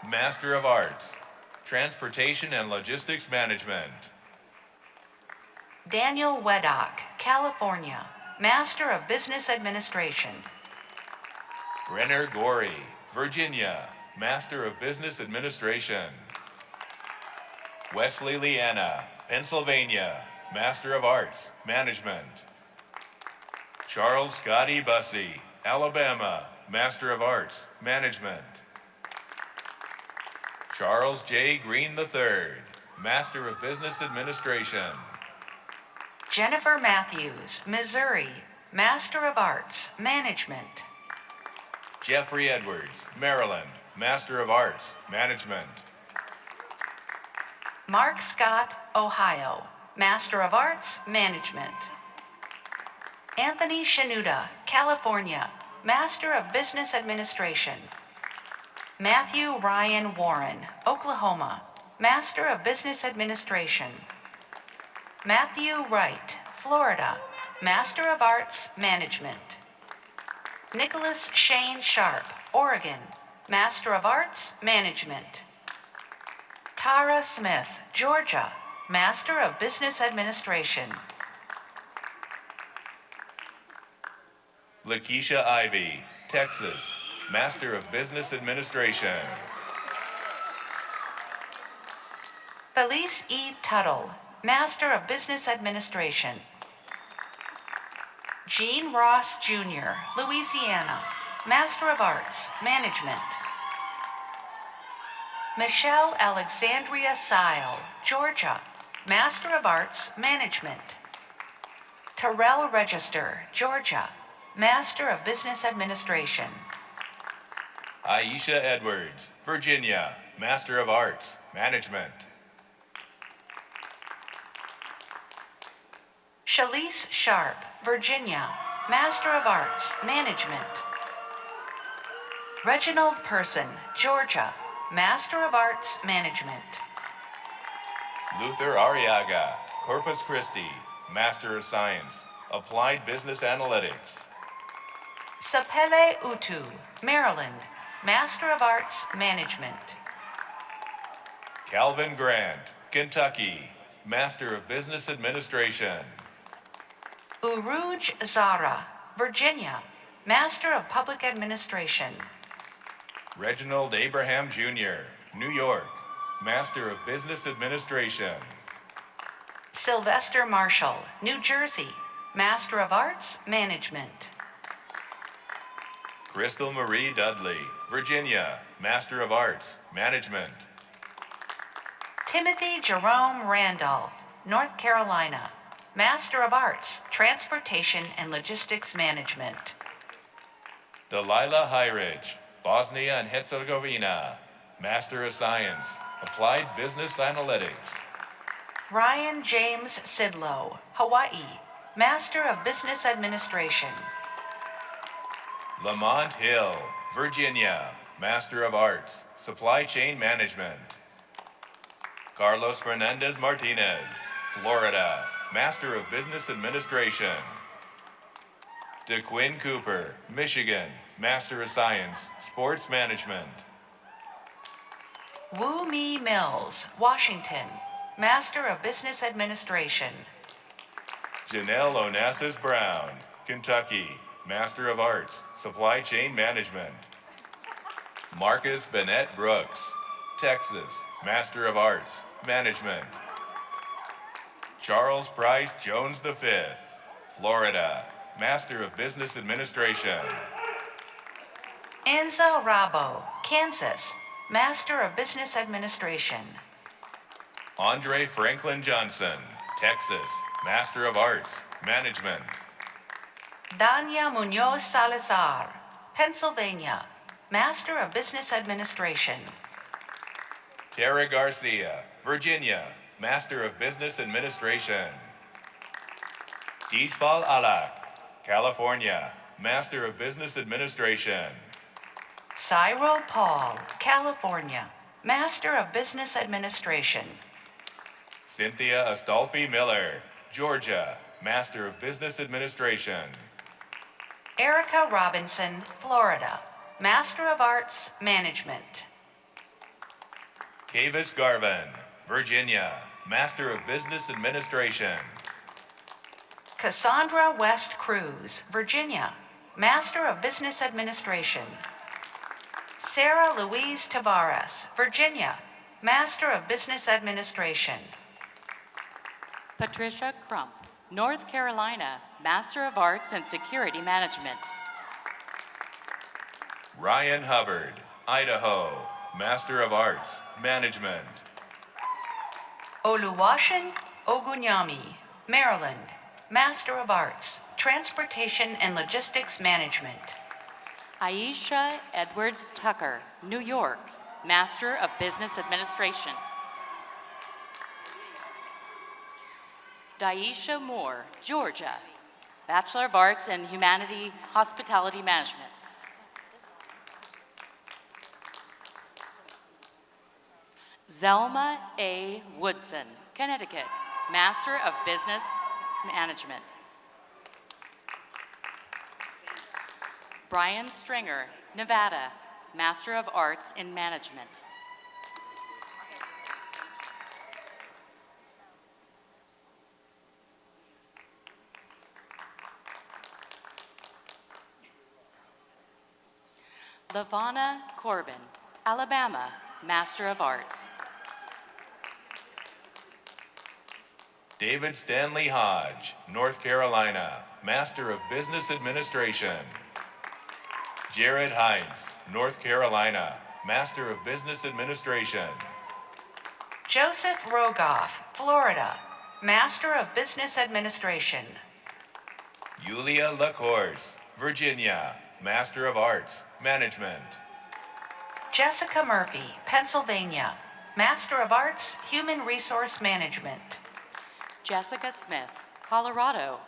Master of Arts, Transportation and Logistics Management. Daniel Weddock, California, Master of Business Administration. Renner Gorey, Virginia, Master of Business Administration. Wesley Leanna, Pennsylvania, Master of Arts, Management. Charles Scotty Bussey, Alabama, Master of Arts, Management. Charles J. Green III, Master of Business Administration. Jennifer Matthews, Missouri, Master of Arts, Management. Jeffrey Edwards, Maryland, Master of Arts, Management. Mark Scott, Ohio, Master of Arts, Management. Anthony Shanuda, California, Master of Business Administration. Matthew Ryan Warren, Oklahoma, Master of Business Administration. Matthew Wright, Florida, Master of Arts, Management. Nicholas Shane Sharp, Oregon, Master of Arts, Management. Tara Smith, Georgia, Master of Business Administration. Lakeisha Ivy, Texas, Master of Business Administration. Felice E. Tuttle, Master of Business Administration. Gene Ross, Jr., Louisiana, Master of Arts, Management. Michelle Alexandria Sile, Georgia, Master of Arts, Management. Terrell Register, Georgia, Master of Business Administration. Aisha Edwards, Virginia, Master of Arts, Management. Shalise Sharp, Virginia, Master of Arts, Management. Reginald Person, Georgia, Master of Arts, Management. Luther Arriaga, Corpus Christi, Master of Science, Applied Business Analytics. Sapele Utu, Maryland, Master of Arts, Management. Calvin Grant, Kentucky, Master of Business Administration. Uruj Zara, Virginia, Master of Public Administration. Reginald Abraham Jr., New York, Master of Business Administration. Sylvester Marshall, New Jersey, Master of Arts, Management. Crystal Marie Dudley, Virginia, Master of Arts, Management. Timothy Jerome Randolph, North Carolina, Master of Arts, Transportation and Logistics Management. Delilah Highridge, Bosnia and Herzegovina, Master of Science, Applied Business Analytics. Ryan James Sidlow, Hawaii, Master of Business Administration. Lamont Hill, Virginia, Master of Arts, Supply Chain Management. Carlos Fernandez Martinez, Florida, Master of Business Administration. DeQuinn Cooper, Michigan, Master of Science, Sports Management. Woo Mi Mills, Washington, Master of Business Administration. Janelle Onassis Brown, Kentucky, Master of Arts, Supply Chain Management. Marcus Bennett Brooks, Texas, Master of Arts, Management. Charles Price Jones V, Florida, Master of Business Administration. Enza Rabo, Kansas, Master of Business Administration. Andre Franklin Johnson, Texas, Master of Arts, Management. Dania Munoz Salazar, Pennsylvania, Master of Business Administration. Tara Garcia, Virginia, Master of Business Administration. Tejpal Alak, California, Master of Business Administration. Cyril Paul, California, Master of Business Administration. Cynthia Astolfi Miller, Georgia, Master of Business Administration. Erica Robinson, Florida, Master of Arts, Management. Kavis Garvin, Virginia, Master of Business Administration. Cassandra West Cruz, Virginia, Master of Business Administration. Sarah Louise Tavares, Virginia, Master of Business Administration. Patricia Crump, North Carolina, Master of Arts and Security Management. Ryan Hubbard, Idaho, Master of Arts, Management. Oluwaseun Ogunyami, Maryland, Master of Arts, Transportation and Logistics Management. Aisha Edwards Tucker, New York, Master of Business Administration. Daisha Moore, Georgia, Bachelor of Arts in Hospitality Management. Zelma A. Woodson, Connecticut, Master of Business Management. Brian Stringer, Nevada, Master of Arts in Management. Lavana Corbin, Alabama, Master of Arts. David Stanley Hodge, North Carolina, Master of Business Administration. Jared Hines, North Carolina, Master of Business Administration. Joseph Rogoff, Florida, Master of Business Administration. Yulia LaCourse, Virginia, Master of Arts, Management. Jessica Murphy, Pennsylvania, Master of Arts, Human Resource Management. Jessica Smith, Colorado,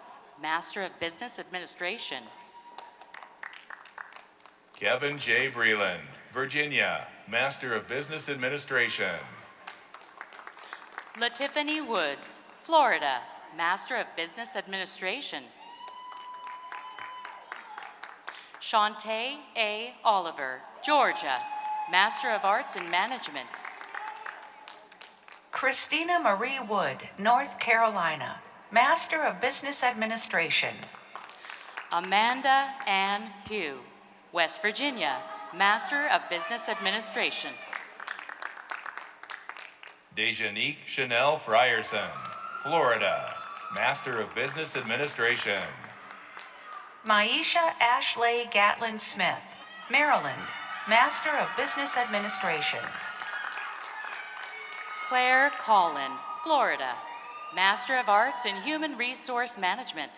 Master of Business Administration. Kevin J. Breland, Virginia, Master of Business Administration. LaTiffany Woods, Florida, Master of Business Administration. Shantae A. Oliver, Georgia, Master of Arts in Management. Christina Marie Wood, North Carolina, Master of Business Administration. Amanda Ann Pugh, West Virginia, Master of Business Administration. Dejanique Chanel Frierson, Florida, Master of Business Administration. Maisha Ashley Gatlin Smith, Maryland, Master of Business Administration. Claire Collin, Florida, Master of Arts in Human Resource Management.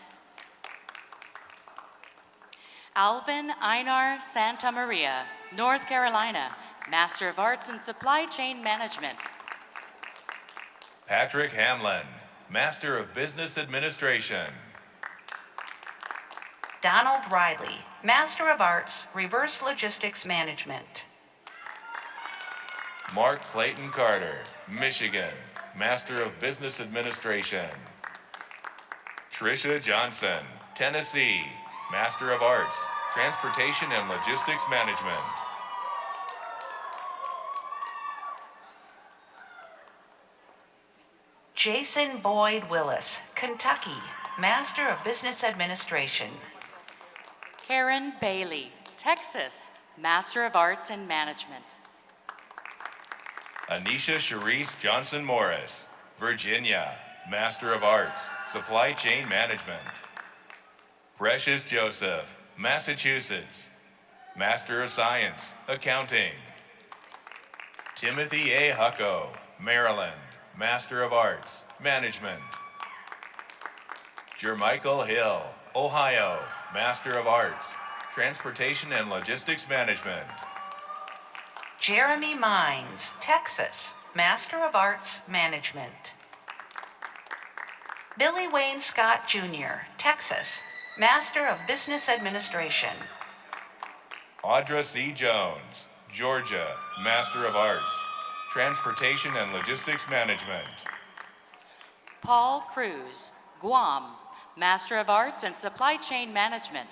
Alvin Einar Santa Maria, North Carolina, Master of Arts in Supply Chain Management. Patrick Hamlin, Master of Business Administration. Donald Riley, Master of Arts, Reverse Logistics Management. Mark Clayton Carter, Michigan, Master of Business Administration. Tricia Johnson, Tennessee, Master of Arts, Transportation and Logistics Management. Jason Boyd Willis, Kentucky, Master of Business Administration. Karen Bailey, Texas, Master of Arts in Management. Anisha Sharice Johnson Morris, Virginia, Master of Arts, Supply Chain Management. Precious Joseph, Massachusetts, Master of Science, Accounting. Timothy A. Hucko, Maryland, Master of Arts, Management. Jermichael Hill, Ohio, Master of Arts, Transportation and Logistics Management. Jeremy Mines, Texas, Master of Arts, Management. Billy Wayne Scott Jr., Texas, Master of Business Administration. Audra C. Jones, Georgia, Master of Arts, Transportation and Logistics Management. Paul Cruz, Guam, Master of Arts and Supply Chain Management.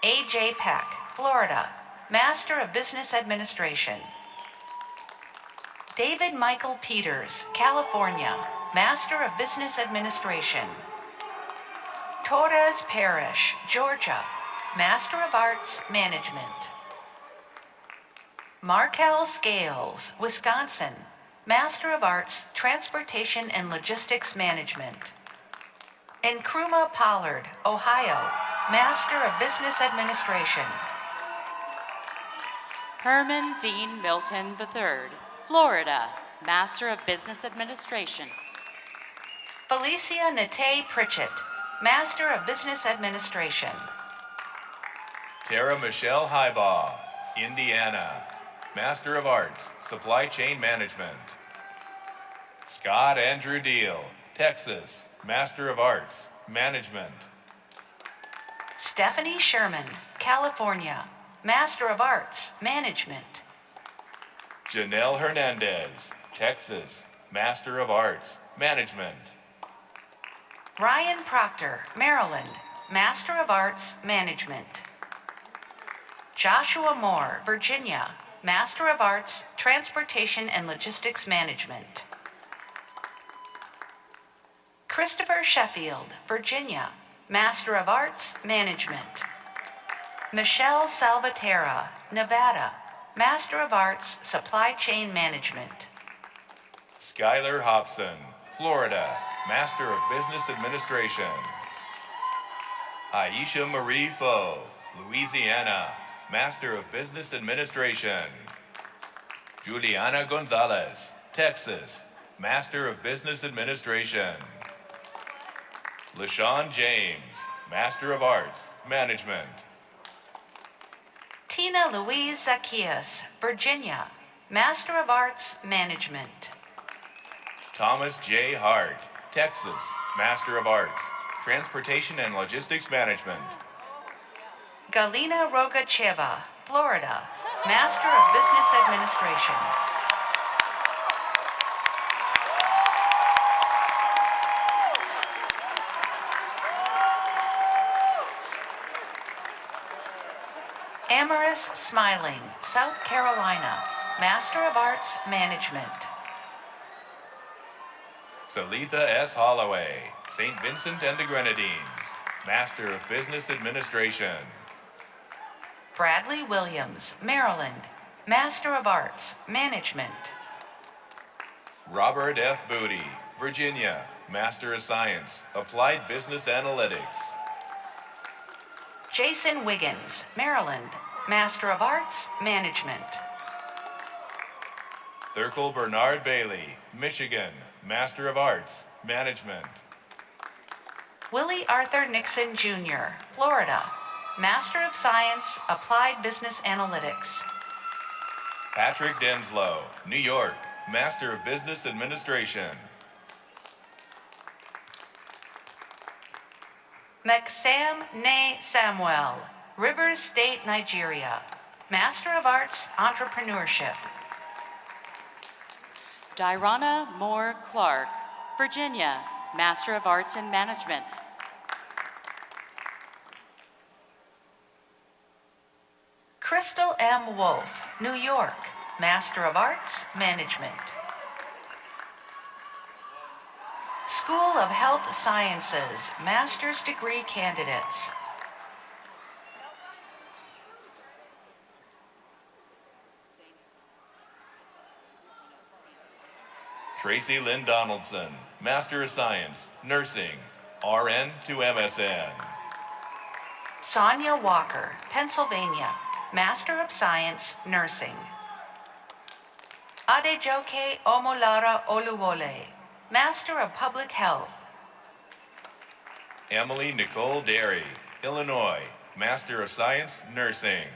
A.J. Peck, Florida, Master of Business Administration. David Michael Peters, California, Master of Business Administration. Torres Parrish, Georgia, Master of Arts, Management. Markel Scales, Wisconsin, Master of Arts, Transportation and Logistics Management. Nkrumah Pollard, Ohio, Master of Business Administration. Herman Dean Milton III, Florida, Master of Business Administration. Felicia Nate Pritchett, Master of Business Administration. Tara Michelle Highbaugh, Indiana, Master of Arts, Supply Chain Management. Scott Andrew Deal, Texas, Master of Arts, Management. Stephanie Sherman, California, Master of Arts, Management. Janelle Hernandez, Texas, Master of Arts, Management. Ryan Proctor, Maryland, Master of Arts, Management. Joshua Moore, Virginia, Master of Arts, Transportation and Logistics Management. Christopher Sheffield, Virginia, Master of Arts, Management. Michelle Salvatierra, Nevada, Master of Arts, Supply Chain Management. Skylar Hobson, Florida, Master of Business Administration. Aisha Marie Foe, Louisiana, Master of Business Administration. Juliana Gonzalez, Texas, Master of Business Administration. LaShawn James, Master of Arts, Management. Tina Louise Zacchaeus, Virginia, Master of Arts, Management. Thomas J. Hart, Texas, Master of Arts, Transportation and Logistics Management. Galina Rogacheva, Florida, Master of Business Administration. Amaris Smiling, South Carolina, Master of Arts, Management. Salitha S. Holloway, St. Vincent and the Grenadines, Master of Business Administration. Bradley Williams, Maryland, Master of Arts, Management. Robert F. Booty, Virginia, Master of Science, Applied Business Analytics. Jason Wiggins, Maryland, Master of Arts, Management. Thurkel Bernard Bailey, Michigan, Master of Arts, Management. Willie Arthur Nixon Jr., Florida, Master of Science, Applied Business Analytics. Patrick Denslow, New York, Master of Business Administration. Meksam Ne Samuel, Rivers State, Nigeria, Master of Arts, Entrepreneurship. Dirana Moore Clark, Virginia, Master of Arts in Management. Crystal M. Wolf, New York, Master of Arts, Management. School of Health Sciences, Master's Degree Candidates. Tracy Lynn Donaldson, Master of Science, Nursing, RN to MSN. Sonia Walker, Pennsylvania, Master of Science, Nursing. Adejoke Omolara Oluwole, Master of Public Health. Emily Nicole Derry, Illinois, Master of Science, Nursing.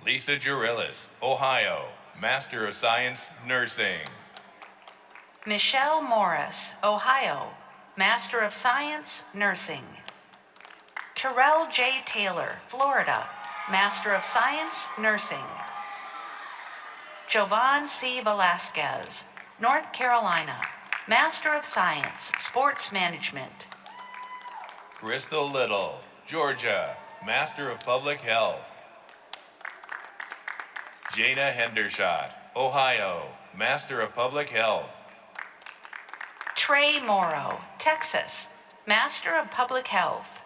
Lisa Jurillis, Ohio, Master of Science, Nursing. Michelle Morris, Ohio, Master of Science, Nursing. Terrell J. Taylor, Florida, Master of Science, Nursing. Jovan C. Velasquez, North Carolina, Master of Science, Sports Management. Crystal Little, Georgia, Master of Public Health. Jana Hendershot, Ohio, Master of Public Health. Trey Morrow, Texas, Master of Public Health.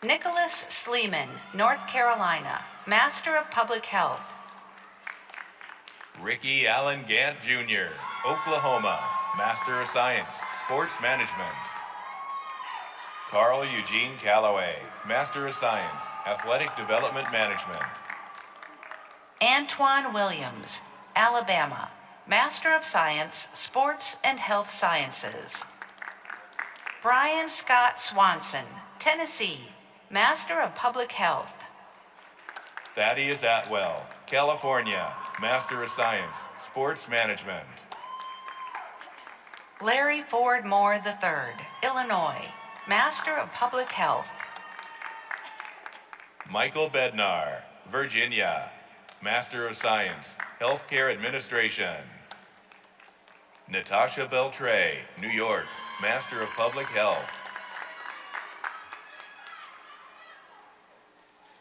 Nicholas Sleeman, North Carolina, Master of Public Health. Ricky Allen Gant Jr., Oklahoma, Master of Science, Sports Management. Carl Eugene Calloway, Master of Science, Athletic Development Management. Antoine Williams, Alabama, Master of Science, Sports and Health Sciences. Brian Scott Swanson, Tennessee, Master of Public Health. Thaddeus Atwell, California, Master of Science, Sports Management. Larry Ford Moore III, Illinois, Master of Public Health. Michael Bednar, Virginia, Master of Science, Healthcare Administration. Natasha Beltray, New York, Master of Public Health.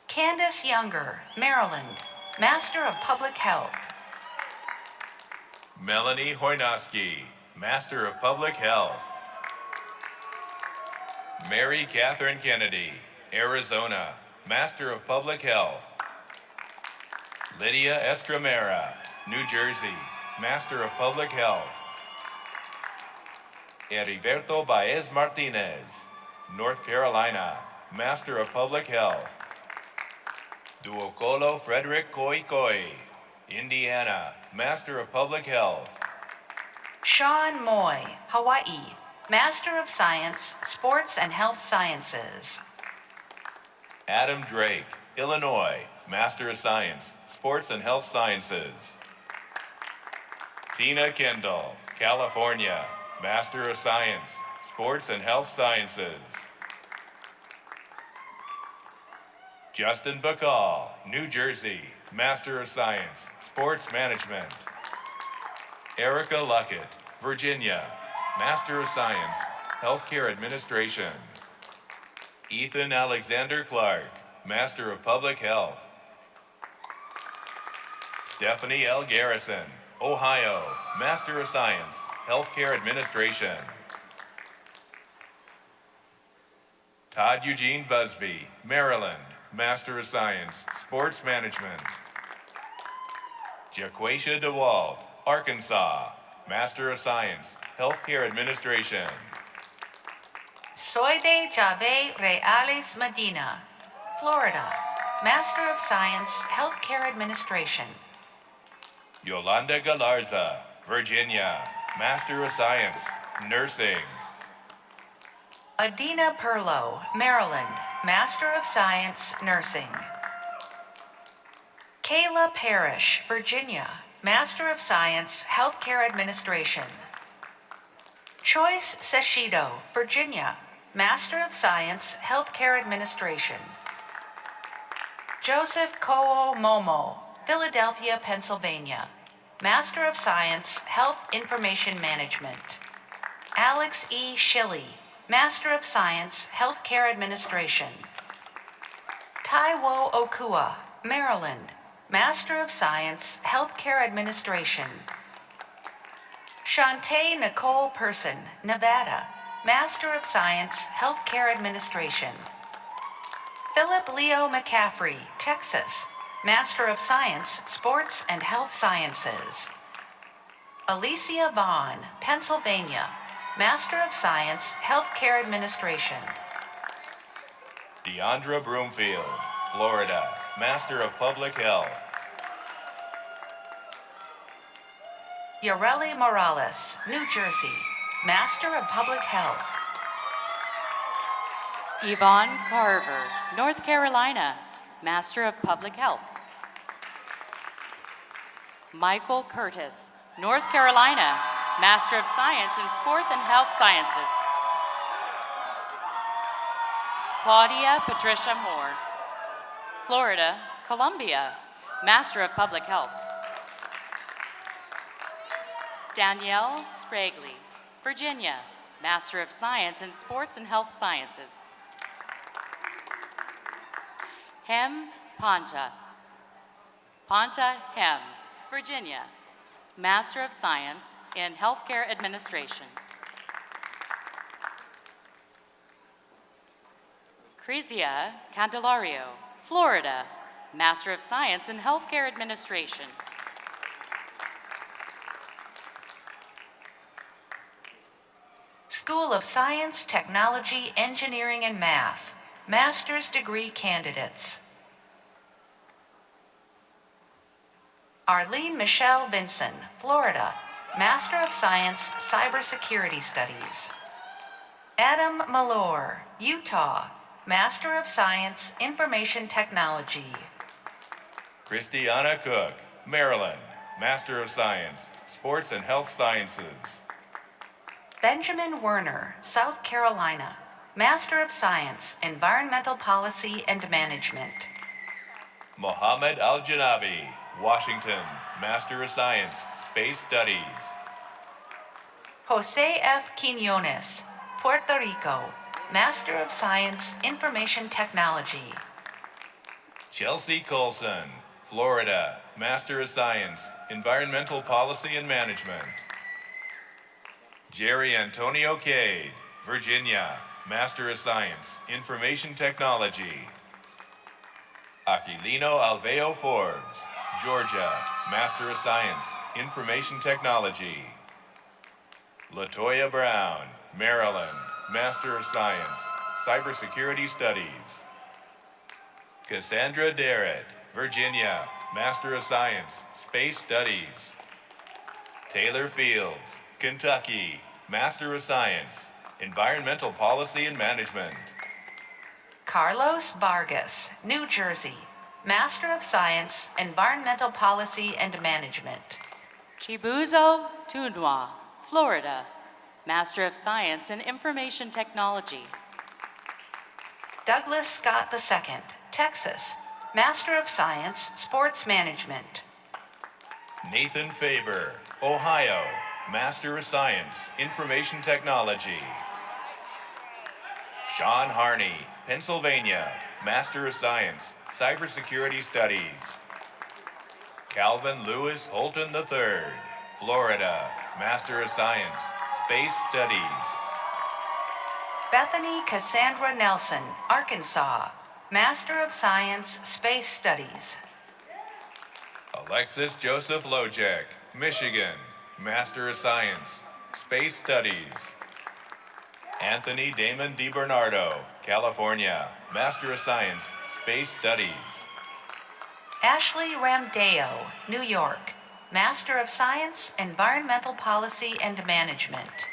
Candace Younger, Maryland, Master of Public Health. Melanie Hoynoski, Master of Public Health. Mary Catherine Kennedy, Arizona, Master of Public Health. Lydia Estramera, New Jersey, Master of Public Health. Heriberto Baez Martinez, North Carolina, Master of Public Health. Duokolo Frederick Koi Koi, Indiana, Master of Public Health. Sean Moy, Hawaii, Master of Science, Sports and Health Sciences. Adam Drake, Illinois, Master of Science, Sports and Health Sciences. Tina Kendall, California, Master of Science, Sports and Health Sciences. Justin Bacall, New Jersey, Master of Science, Sports Management. Erica Luckett, Virginia, Master of Science, Healthcare Administration. Ethan Alexander Clark, Master of Public Health. Stephanie L. Garrison, Ohio, Master of Science, Healthcare Administration. Todd Eugene Busby, Maryland, Master of Science, Sports Management. Jaquacia DeWalt, Arkansas, Master of Science, Healthcare Administration. Soide Jave Reales Medina, Florida, Master of Science, Healthcare Administration. Yolanda Galarza, Virginia, Master of Science, Nursing. Adina Perlow, Maryland, Master of Science, Nursing. Kayla Parrish, Virginia, Master of Science, Healthcare Administration. Choice Seshido, Virginia, Master of Science, Healthcare Administration. Joseph Kowo Momo, Philadelphia, Pennsylvania, Master of Science, Health Information Management. Alex E. Shilley, Master of Science, Healthcare Administration. Taiwo Okua, Maryland, Master of Science, Healthcare Administration. Shantae Nicole Person, Nevada, Master of Science, Healthcare Administration. Philip Leo McCaffrey, Texas, Master of Science, Sports and Health Sciences. Alicia Vaughn, Pennsylvania, Master of Science, Healthcare Administration. Deandra Broomfield, Florida, Master of Public Health. Yareli Morales, New Jersey, Master of Public Health. Yvonne Carver, North Carolina, Master of Public Health. Michael Curtis, North Carolina, Master of Science in Sport and Health Sciences. Claudia Patricia Moore, Florida, Columbia, Master of Public Health. Danielle Spragley, Virginia, Master of Science in Sports and Health Sciences. Hem Panta, Hem, Virginia, Master of Science in Healthcare Administration. Crizia Candelario, Florida, Master of Science in Healthcare Administration. School of Science, Technology, Engineering, and Math, Master's Degree Candidates. Arlene Michelle Vinson, Florida, Master of Science, Cybersecurity Studies. Adam Malore, Utah, Master of Science, Information Technology. Christiana Cook, Maryland, Master of Science, Sports and Health Sciences. Benjamin Werner, South Carolina, Master of Science, Environmental Policy and Management. Mohammed Al-Janabi, Washington, Master of Science, Space Studies. Jose F. Quinones, Puerto Rico, Master of Science, Information Technology. Chelsea Colson, Florida, Master of Science, Environmental Policy and Management. Jerry Antonio Cade, Virginia, Master of Science, Information Technology. Aquilino Alveo Forbes, Georgia, Master of Science, Information Technology. Latoya Brown, Maryland, Master of Science, Cybersecurity Studies. Cassandra Derritt, Virginia, Master of Science, Space Studies. Taylor Fields, Kentucky, Master of Science, Environmental Policy and Management. Carlos Vargas, New Jersey, Master of Science, Environmental Policy and Management. Chibuzo Tunwa, Florida, Master of Science in Information Technology. Douglas Scott II, Texas, Master of Science, Sports Management. Nathan Faber, Ohio, Master of Science, Information Technology. Sean Harney, Pennsylvania, Master of Science, Cybersecurity Studies. Calvin Lewis Holton III, Florida, Master of Science, Space Studies. Bethany Cassandra Nelson, Arkansas, Master of Science, Space Studies. Alexis Joseph Lojek, Michigan, Master of Science, Space Studies. Anthony Damon DiBernardo, California, Master of Science, Space Studies. Ashley Ramdeo, New York, Master of Science, Environmental Policy and Management.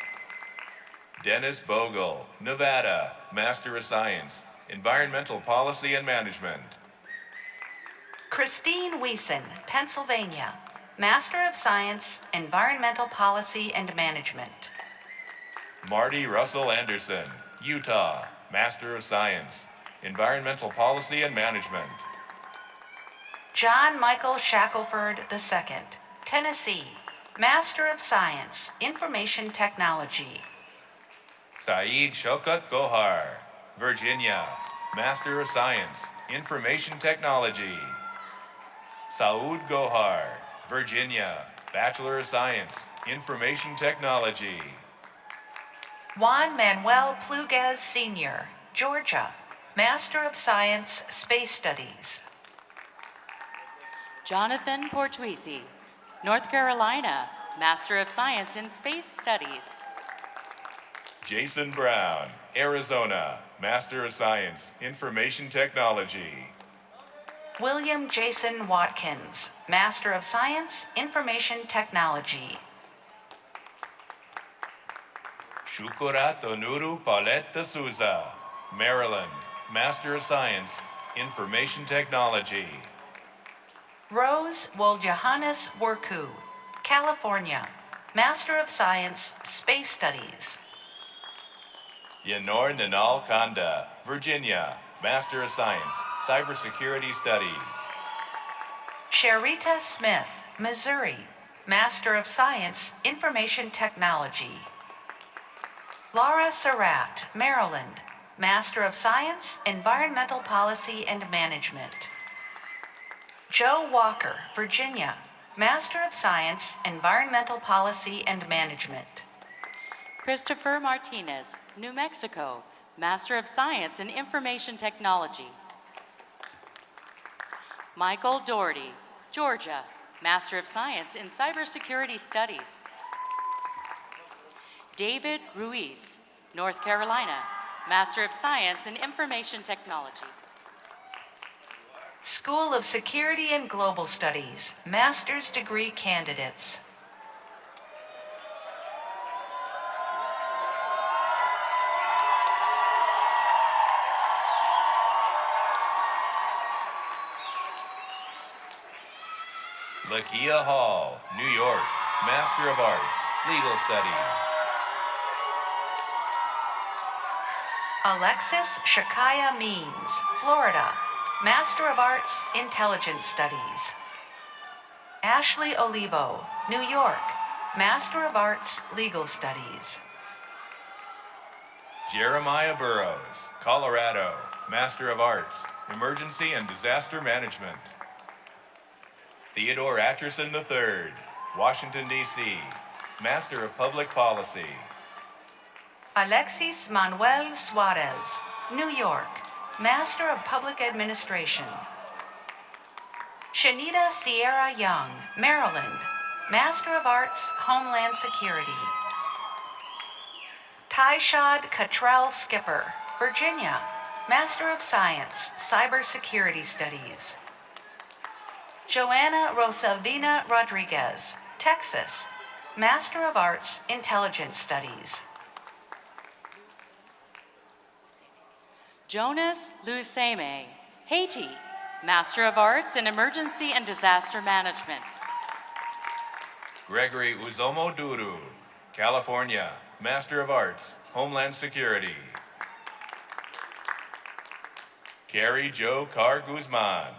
Dennis Bogle, Nevada, Master of Science, Environmental Policy and Management. Christine Wiesen, Pennsylvania, Master of Science, Environmental Policy and Management. Marty Russell Anderson, Utah, Master of Science, Environmental Policy and Management. John Michael Shackelford II, Tennessee, Master of Science, Information Technology. Saeed Shaukat Gohar, Virginia, Master of Science, Information Technology. Saud Gohar, Virginia, Bachelor of Science, Information Technology. Juan Manuel Pluguez Sr., Georgia, Master of Science, Space Studies. Jonathan Portuisi, North Carolina, Master of Science in Space Studies. Jason Brown, Arizona, Master of Science, Information Technology. William Jason Watkins, Master of Science, Information Technology. Shukurat Onuru Paulette de Souza, Maryland, Master of Science, Information Technology. Rose Woljohannes Worku, California, Master of Science, Space Studies. Yenor Nanal Kanda, Virginia, Master of Science, Cybersecurity Studies. Sharita Smith, Missouri, Master of Science, Information Technology. Laura Surratt, Maryland, Master of Science, Environmental Policy and Management. Joe Walker, Virginia, Master of Science, Environmental Policy and Management. Christopher Martinez, New Mexico, Master of Science in Information Technology. Michael Doherty, Georgia, Master of Science in Cybersecurity Studies. David Ruiz, North Carolina, Master of Science in Information Technology. School of Security and Global Studies, Master's Degree Candidates. Lakia Hall, New York, Master of Arts, Legal Studies. Alexis Shakaya Means, Florida, Master of Arts, Intelligence Studies. Ashley Olivo, New York, Master of Arts, Legal Studies. Jeremiah Burrows, Colorado, Master of Arts, Emergency and Disaster Management. Theodore Atchison III, Washington, D.C., Master of Public Policy. Alexis Manuel Suarez, New York, Master of Public Administration. Shanita Sierra Young, Maryland, Master of Arts, Homeland Security. Tyshad Cottrell Skipper, Virginia, Master of Science, Cybersecurity Studies. Joanna Rosalvina Rodriguez, Texas, Master of Arts, Intelligence Studies. Jonas Luseme, Haiti, Master of Arts in Emergency and Disaster Management. Gregory Uzomo Duru, California, Master of Arts, Homeland Security. Carrie Jo Carr Guzman,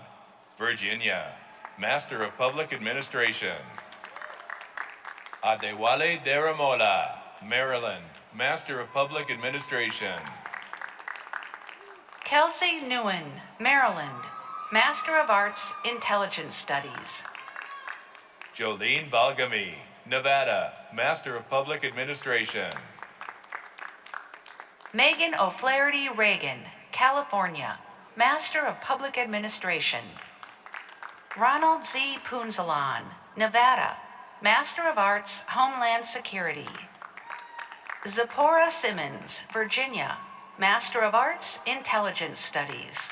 Virginia, Master of Public Administration. Adewale Deramola, Maryland, Master of Public Administration. Kelsey Nguyen, Maryland, Master of Arts, Intelligence Studies. Jolene Balgamy, Nevada, Master of Public Administration. Megan O'Flaherty Reagan, California, Master of Public Administration. Ronald Z. Punzalan, Nevada, Master of Arts, Homeland Security. Zipporah Simmons, Virginia, Master of Arts, Intelligence Studies.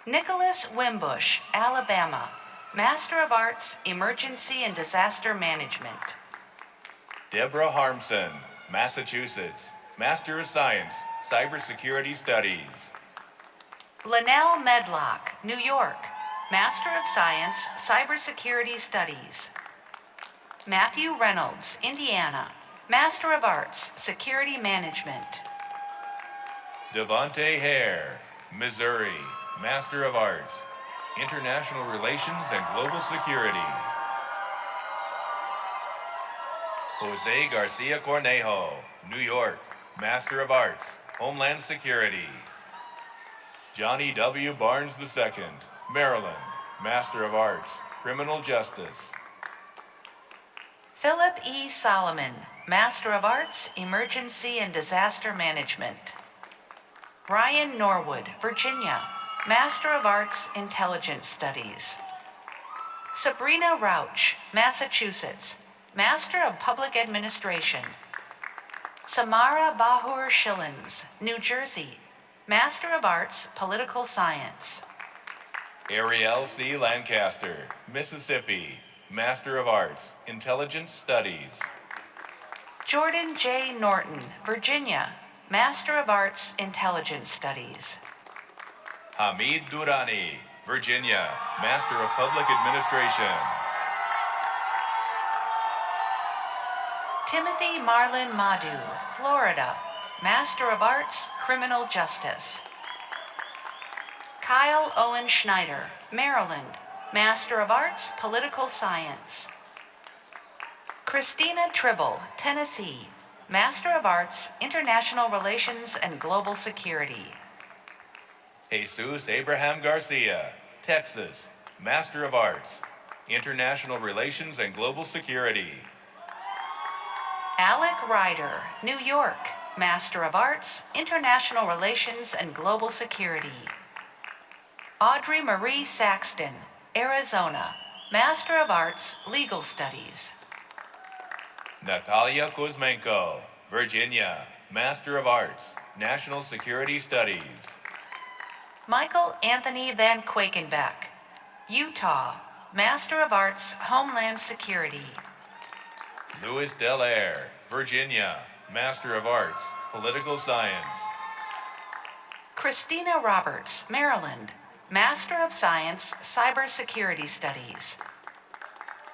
Nicholas Wimbush, Alabama, Master of Arts, Emergency and Disaster Management. Deborah Harmson, Massachusetts, Master of Science, Cybersecurity Studies. Linnell Medlock, New York, Master of Science, Cybersecurity Studies. Matthew Reynolds, Indiana, Master of Arts, Security Management. Devontae Hare, Missouri, Master of Arts, International Relations and Global Security. Jose Garcia Cornejo, New York, Master of Arts, Homeland Security. Johnny W. Barnes II, Maryland, Master of Arts, Criminal Justice. Philip E. Solomon, Master of Arts, Emergency and Disaster Management. Ryan Norwood, Virginia, Master of Arts, Intelligence Studies. Sabrina Rauch, Massachusetts, Master of Public Administration. Samara Bahur Shillins, New Jersey, Master of Arts, Political Science. Ariel C. Lancaster, Mississippi, Master of Arts, Intelligence Studies. Jordan J. Norton, Virginia, Master of Arts, Intelligence Studies. Hamid Durrani, Virginia, Master of Public Administration. Timothy Marlin Madu, Florida, Master of Arts, Criminal Justice. Kyle Owen Schneider, Maryland, Master of Arts, Political Science. Christina Tribble, Tennessee, Master of Arts, International Relations and Global Security. Jesus Abraham Garcia, Texas, Master of Arts, International Relations and Global Security. Alec Ryder, New York, Master of Arts, International Relations and Global Security. Audrey Marie Saxton, Arizona, Master of Arts, Legal Studies. Natalia Kuzmenko, Virginia, Master of Arts, National Security Studies. Michael Anthony Van Quakenbeck, Utah, Master of Arts, Homeland Security. Louis Delaire, Virginia, Master of Arts, Political Science. Christina Roberts, Maryland, Master of Science, Cybersecurity Studies.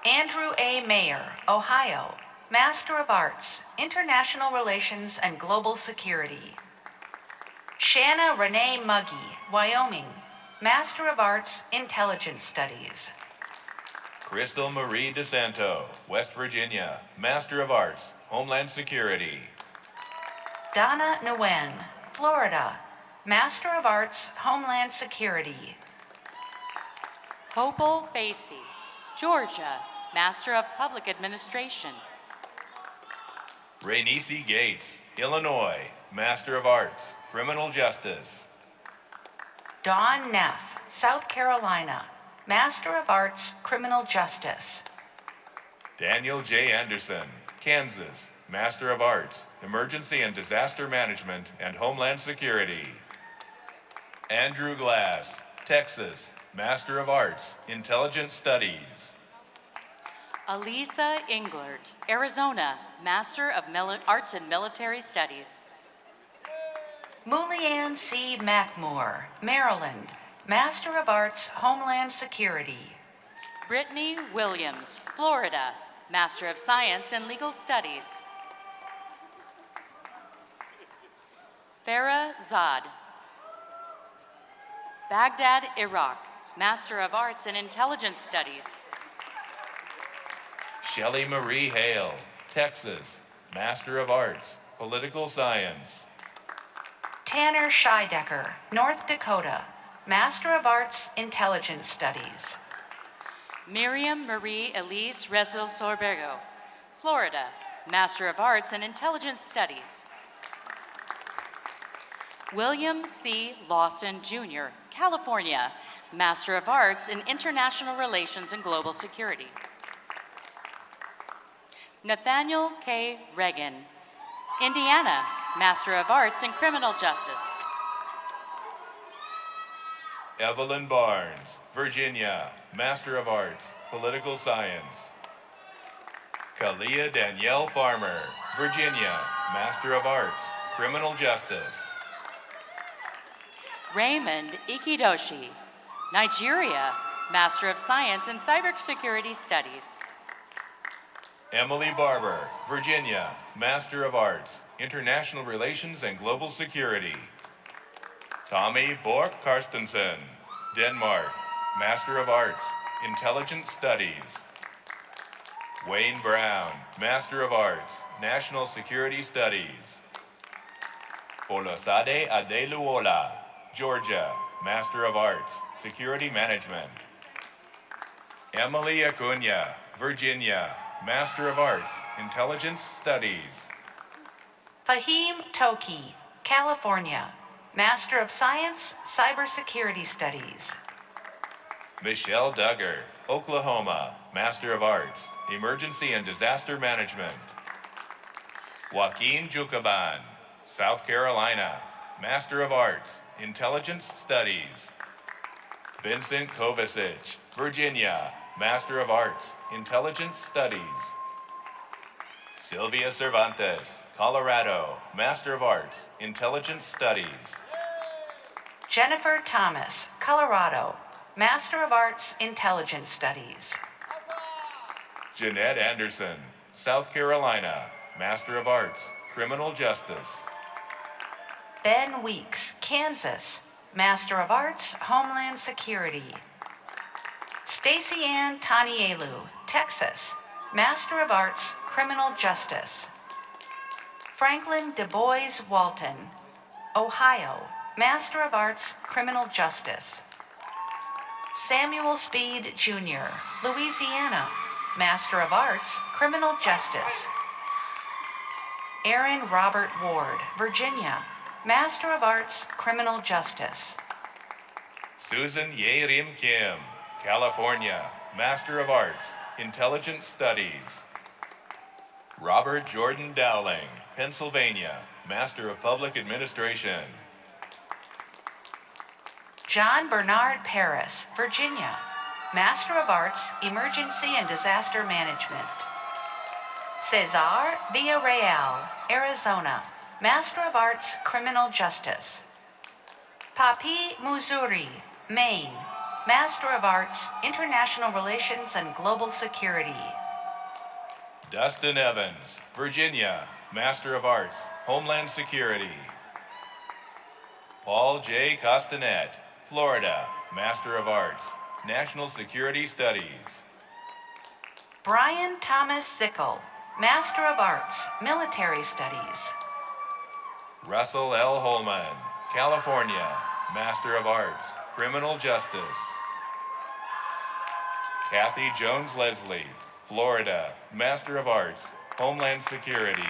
Andrew A. Mayer, Ohio, Master of Arts, International Relations and Global Security. Shanna Renee Muggy, Wyoming, Master of Arts, Intelligence Studies. Crystal Marie DeSanto, West Virginia, Master of Arts, Homeland Security. Donna Nguyen, Florida, Master of Arts, Homeland Security. Hopal Facey, Georgia, Master of Public Administration. Rainice Gates, Illinois, Master of Arts, Criminal Justice. Dawn Neff, South Carolina, Master of Arts, Criminal Justice. Daniel J. Anderson, Kansas, Master of Arts, Emergency and Disaster Management and Homeland Security. Andrew Glass, Texas, Master of Arts, Intelligence Studies. Alisa Englert, Arizona, Master of Arts and Military Studies. Mulian C. Mackmore, Maryland, Master of Arts, Homeland Security. Brittany Williams, Florida, Master of Science in Legal Studies. Farah Zad, Baghdad, Iraq, Master of Arts in Intelligence Studies. Shelley Marie Hale, Texas, Master of Arts, Political Science. Tanner Scheidecker, North Dakota, Master of Arts, Intelligence Studies. Miriam Marie Elise Rezel Sorbergo, Florida, Master of Arts in Intelligence Studies. William C. Lawson, Jr., California, Master of Arts in International Relations and Global Security. Nathaniel K. Reagan, Indiana, Master of Arts in Criminal Justice. Evelyn Barnes, Virginia, Master of Arts, Political Science. Kalia Danielle Farmer, Virginia, Master of Arts, Criminal Justice. Raymond Ikidoshi, Nigeria, Master of Science in Cybersecurity Studies. Emily Barber, Virginia, Master of Arts, International Relations and Global Security. Tommy Bork Karstensen, Denmark, Master of Arts, Intelligence Studies. Wayne Brown, Master of Arts, National Security Studies. Folosade Adeluola, Georgia, Master of Arts, Security Management. Emily Acuna, Virginia, Master of Arts, Intelligence Studies. Fahim Toki, California, Master of Science, Cybersecurity Studies. Michelle Duggar, Oklahoma, Master of Arts, Emergency and Disaster Management. Joaquin Jucaban, South Carolina, Master of Arts, Intelligence Studies. Vincent Kovacic, Virginia, Master of Arts, Intelligence Studies. Sylvia Cervantes, Colorado, Master of Arts, Intelligence Studies. Jennifer Thomas, Colorado, Master of Arts, Intelligence Studies. Jeanette Anderson, South Carolina, Master of Arts, Criminal Justice. Ben Weeks, Kansas, Master of Arts, Homeland Security. Stacy Ann Tanielu, Texas, Master of Arts, Criminal Justice. Franklin Du Bois Walton, Ohio, Master of Arts, Criminal Justice. Samuel Speed, Jr., Louisiana, Master of Arts, Criminal Justice. Aaron Robert Ward, Virginia, Master of Arts, Criminal Justice. Susan Ye-Rim Kim, California, Master of Arts, Intelligence Studies. Robert Jordan Dowling, Pennsylvania, Master of Public Administration. John Bernard Paris, Virginia, Master of Arts, Emergency and Disaster Management. Cesar Villarreal, Arizona, Master of Arts, Criminal Justice. Papi Muzuri, Maine, Master of Arts, International Relations and Global Security. Dustin Evans, Virginia, Master of Arts, Homeland Security. Paul J. Costanet, Florida, Master of Arts, National Security Studies. Brian Thomas Zickel, Master of Arts, Military Studies. Russell L. Holman, California, Master of Arts, Criminal Justice. Kathy Jones Leslie, Florida, Master of Arts, Homeland Security.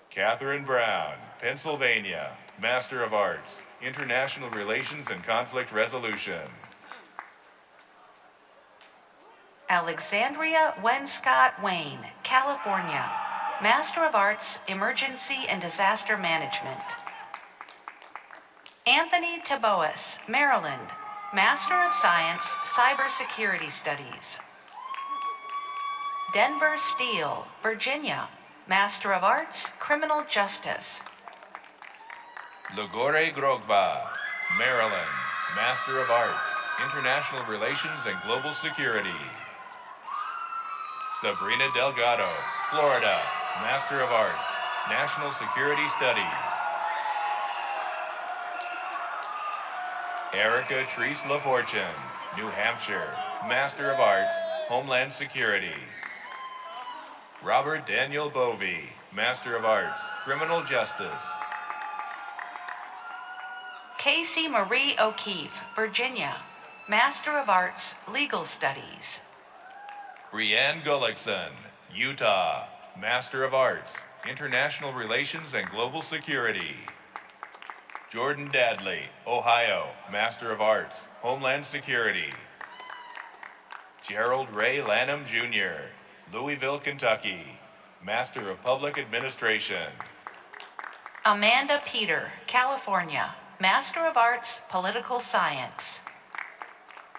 Catherine Brown, Pennsylvania, Master of Arts, International Relations and Conflict Resolution. Alexandria Wenscott Wayne, California, Master of Arts, Emergency and Disaster Management. Anthony Taboas, Maryland, Master of Science, Cybersecurity Studies. Denver Steele, Virginia, Master of Arts, Criminal Justice. Lugore Grogba, Maryland, Master of Arts, International Relations and Global Security. Sabrina Delgado, Florida, Master of Arts, National Security Studies. Erica Treese LaFortune, New Hampshire, Master of Arts, Homeland Security. Robert Daniel Bovey, Master of Arts, Criminal Justice. Casey Marie O'Keefe, Virginia, Master of Arts, Legal Studies. Brianne Gullickson, Utah, Master of Arts, International Relations and Global Security. Jordan Dadley, Ohio, Master of Arts, Homeland Security. Gerald Ray Lanham Jr., Louisville, Kentucky, Master of Public Administration. Amanda Peter, California, Master of Arts, Political Science.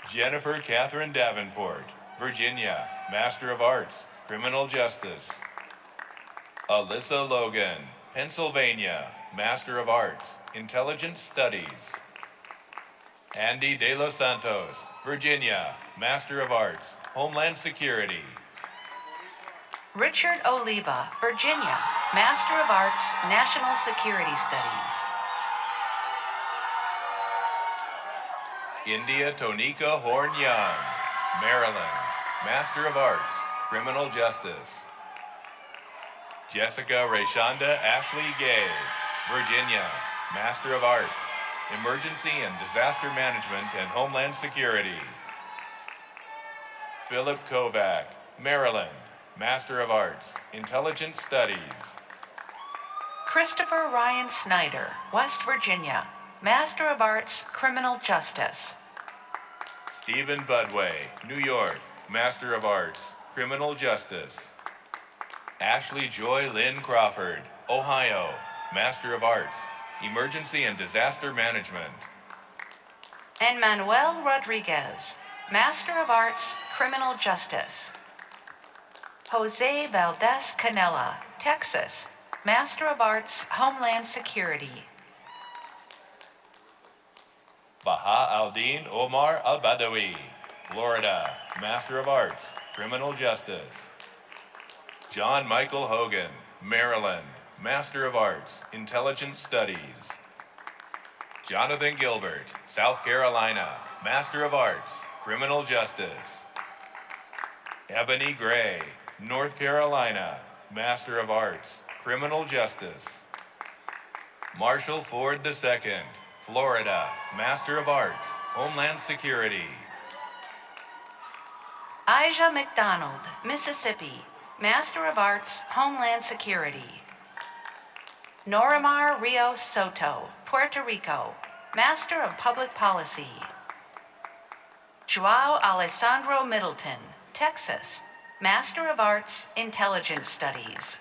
Jennifer Catherine Davenport, Virginia, Master of Arts, Criminal Justice. Alyssa Logan, Pennsylvania, Master of Arts, Intelligence Studies. Andy De Los Santos, Virginia, Master of Arts, Homeland Security. Richard Oliva, Virginia, Master of Arts, National Security Studies. India Tonika Horn Young, Maryland, Master of Arts, Criminal Justice. Jessica Rayshonda Ashley Gay, Virginia, Master of Arts, Emergency and Disaster Management and Homeland Security. Philip Kovac, Maryland, Master of Arts, Intelligence Studies. Christopher Ryan Snyder, West Virginia, Master of Arts, Criminal Justice. Stephen Budway, New York, Master of Arts, Criminal Justice. Ashley Joy Lynn Crawford, Ohio, Master of Arts, Emergency and Disaster Management. And Manuel Rodriguez, Master of Arts, Criminal Justice. Jose Valdez Canela, Texas, Master of Arts, Homeland Security. Baha Aldin Omar Al-Badawi, Florida, Master of Arts, Criminal Justice. John Michael Hogan, Maryland, Master of Arts, Intelligence Studies. Jonathan Gilbert, South Carolina, Master of Arts, Criminal Justice. Ebony Gray, North Carolina, Master of Arts, Criminal Justice. Marshall Ford II, Florida, Master of Arts, Homeland Security. Aja McDonald, Mississippi, Master of Arts, Homeland Security. Norimar Rios Soto, Puerto Rico, Master of Public Policy. Joao Alessandro Middleton, Texas, Master of Arts, Intelligence Studies.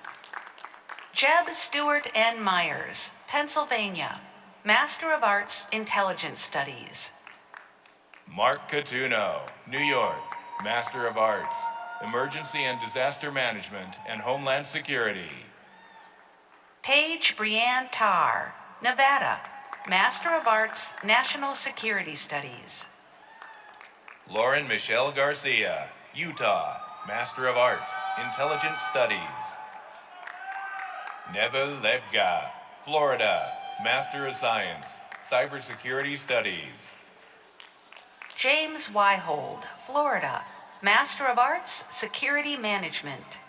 Jeb Stewart N. Myers, Pennsylvania, Master of Arts, Intelligence Studies. Mark Catuno, New York, Master of Arts, Emergency and Disaster Management and Homeland Security. Paige Brianne Tarr, Nevada, Master of Arts, National Security Studies. Lauren Michelle Garcia, Utah, Master of Arts, Intelligence Studies. Neville Lebga, Florida, Master of Science, Cybersecurity Studies. James Wyhold, Florida, Master of Arts, Security Management.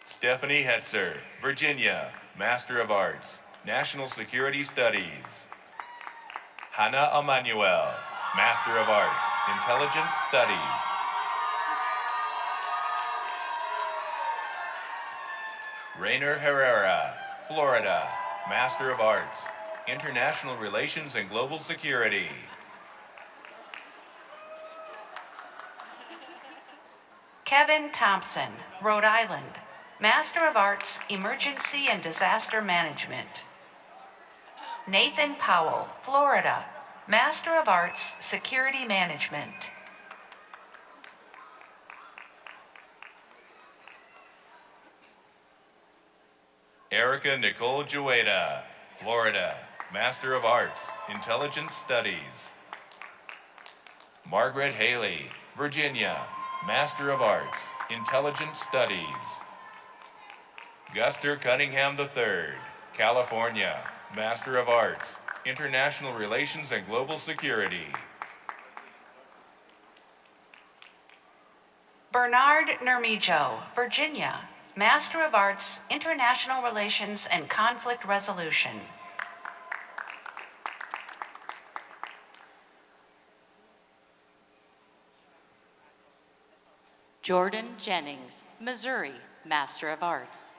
Stephanie Hetzer, Virginia, Master of Arts, National Security Studies. Hannah Emanuel, Master of Arts, Intelligence Studies. Rainer Herrera, Florida, Master of Arts, International Relations and Global Security. Kevin Thompson, Rhode Island, Master of Arts, Emergency and Disaster Management. Nathan Powell, Florida, Master of Arts, Security Management. Erica Nicole Jueda, Florida, Master of Arts, Intelligence Studies. Margaret Haley, Virginia, Master of Arts, Intelligence Studies. Guster Cunningham III, California, Master of Arts, International Relations and Global Security. Bernard Nermijo, Virginia, Master of Arts, International Relations and Conflict Resolution. Jordan Jennings, Missouri, Master of Arts.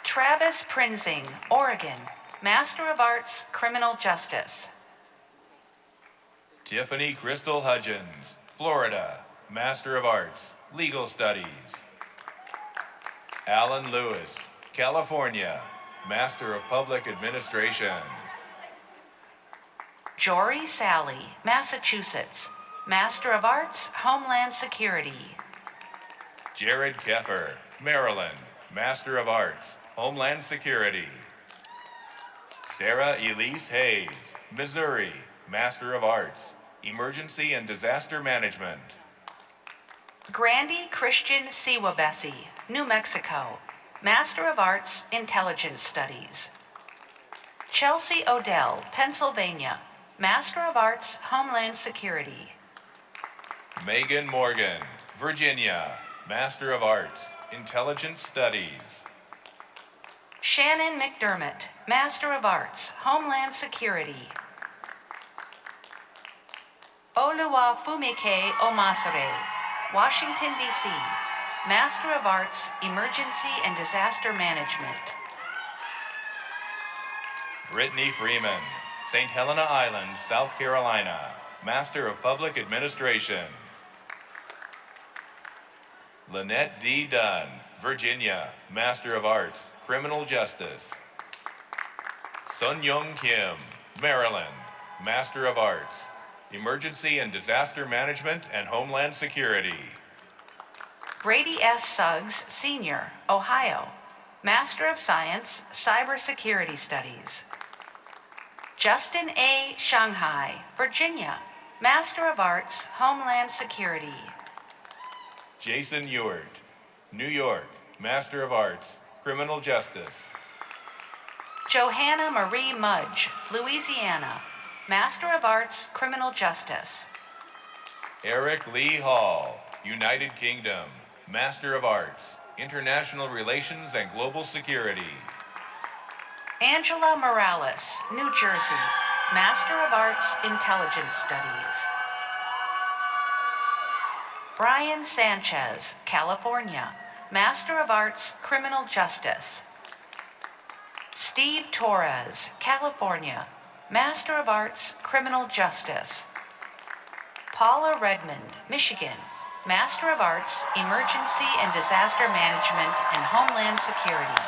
Travis Prinzing, Oregon, Master of Arts, Criminal Justice. Tiffany Crystal Hudgens, Florida, Master of Arts, Legal Studies. Alan Lewis, California, Master of Public Administration. Jory Sally, Massachusetts, Master of Arts, Homeland Security. Jared Keffer, Maryland, Master of Arts, Homeland Security. Sarah Elise Hayes, Missouri, Master of Arts, Emergency and Disaster Management. Grandy Christian Siwabesi, New Mexico, Master of Arts, Intelligence Studies. Chelsea Odell, Pennsylvania, Master of Arts, Homeland Security. Megan Morgan, Virginia, Master of Arts, Intelligence Studies. Shannon McDermott, Master of Arts, Homeland Security. Oluwafumike Omasare, Washington, D.C., Master of Arts, Emergency and Disaster Management. Brittany Freeman, St. Helena Island, South Carolina, Master of Public Administration. Lynette D. Dunn, Virginia, Master of Arts, Criminal Justice. Sun Young Kim, Maryland, Master of Arts, Emergency and Disaster Management and Homeland Security. Grady S. Suggs, Senior, Ohio, Master of Science, Cybersecurity Studies. Justin A. Shanghai, Virginia, Master of Arts, Homeland Security. Jason Ewart, New York, Master of Arts, Criminal Justice. Johanna Marie Mudge, Louisiana, Master of Arts, Criminal Justice. Eric Lee Hall, United Kingdom, Master of Arts, International Relations and Global Security. Angela Morales, New Jersey, Master of Arts, Intelligence Studies. Brian Sanchez, California, Master of Arts, Criminal Justice. Steve Torres, California, Master of Arts, Criminal Justice. Paula Redmond, Michigan, Master of Arts, Emergency and Disaster Management and Homeland Security.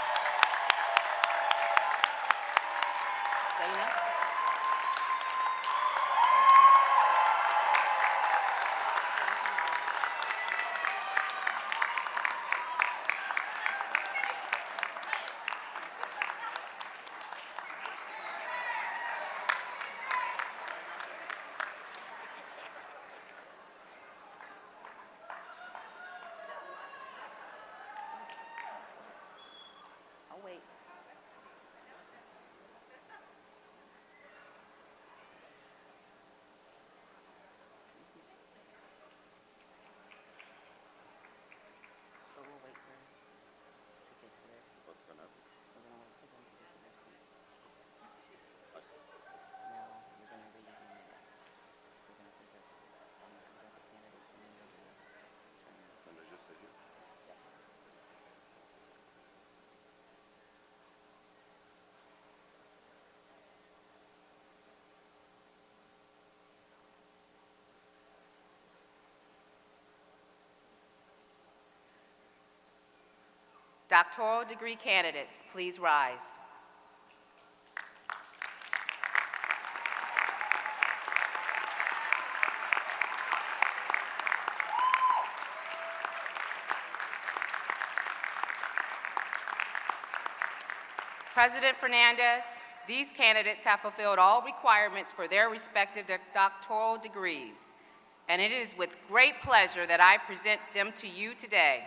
Doctoral degree candidates, please rise. President Fernandes, these candidates have fulfilled all requirements for their respective doctoral degrees, and it is with great pleasure that I present them to you today.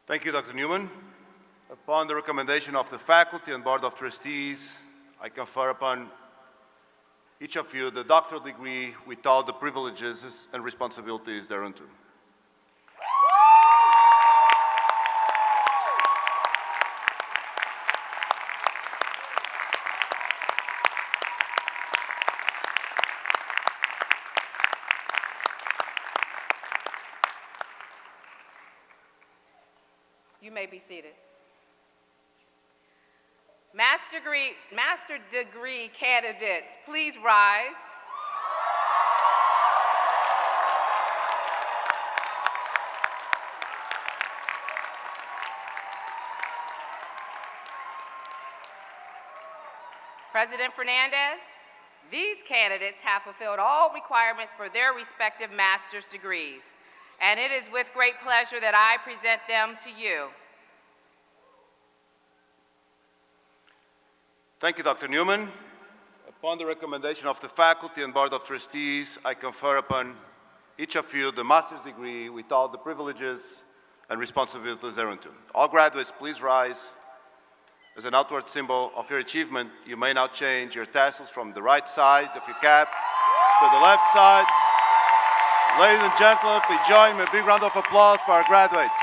Thank you, Dr. Newman. Upon the recommendation of the faculty and Board of Trustees, I confer upon each of you the doctoral degree with all the privileges and responsibilities thereunto. You may be seated. Master degree candidates, please rise. President Fernandes, these candidates have fulfilled all requirements for their respective master's degrees, and it is with great pleasure that I present them to you. Thank you, Dr. Newman. Upon the recommendation of the faculty and Board of Trustees, I confer upon each of you the master's degree with all the privileges and responsibilities thereunto. All graduates, please rise. As an outward symbol of your achievement, you may now change your tassels from the right side of your cap to the left side. Ladies and gentlemen, please join me in a big round of applause for our graduates.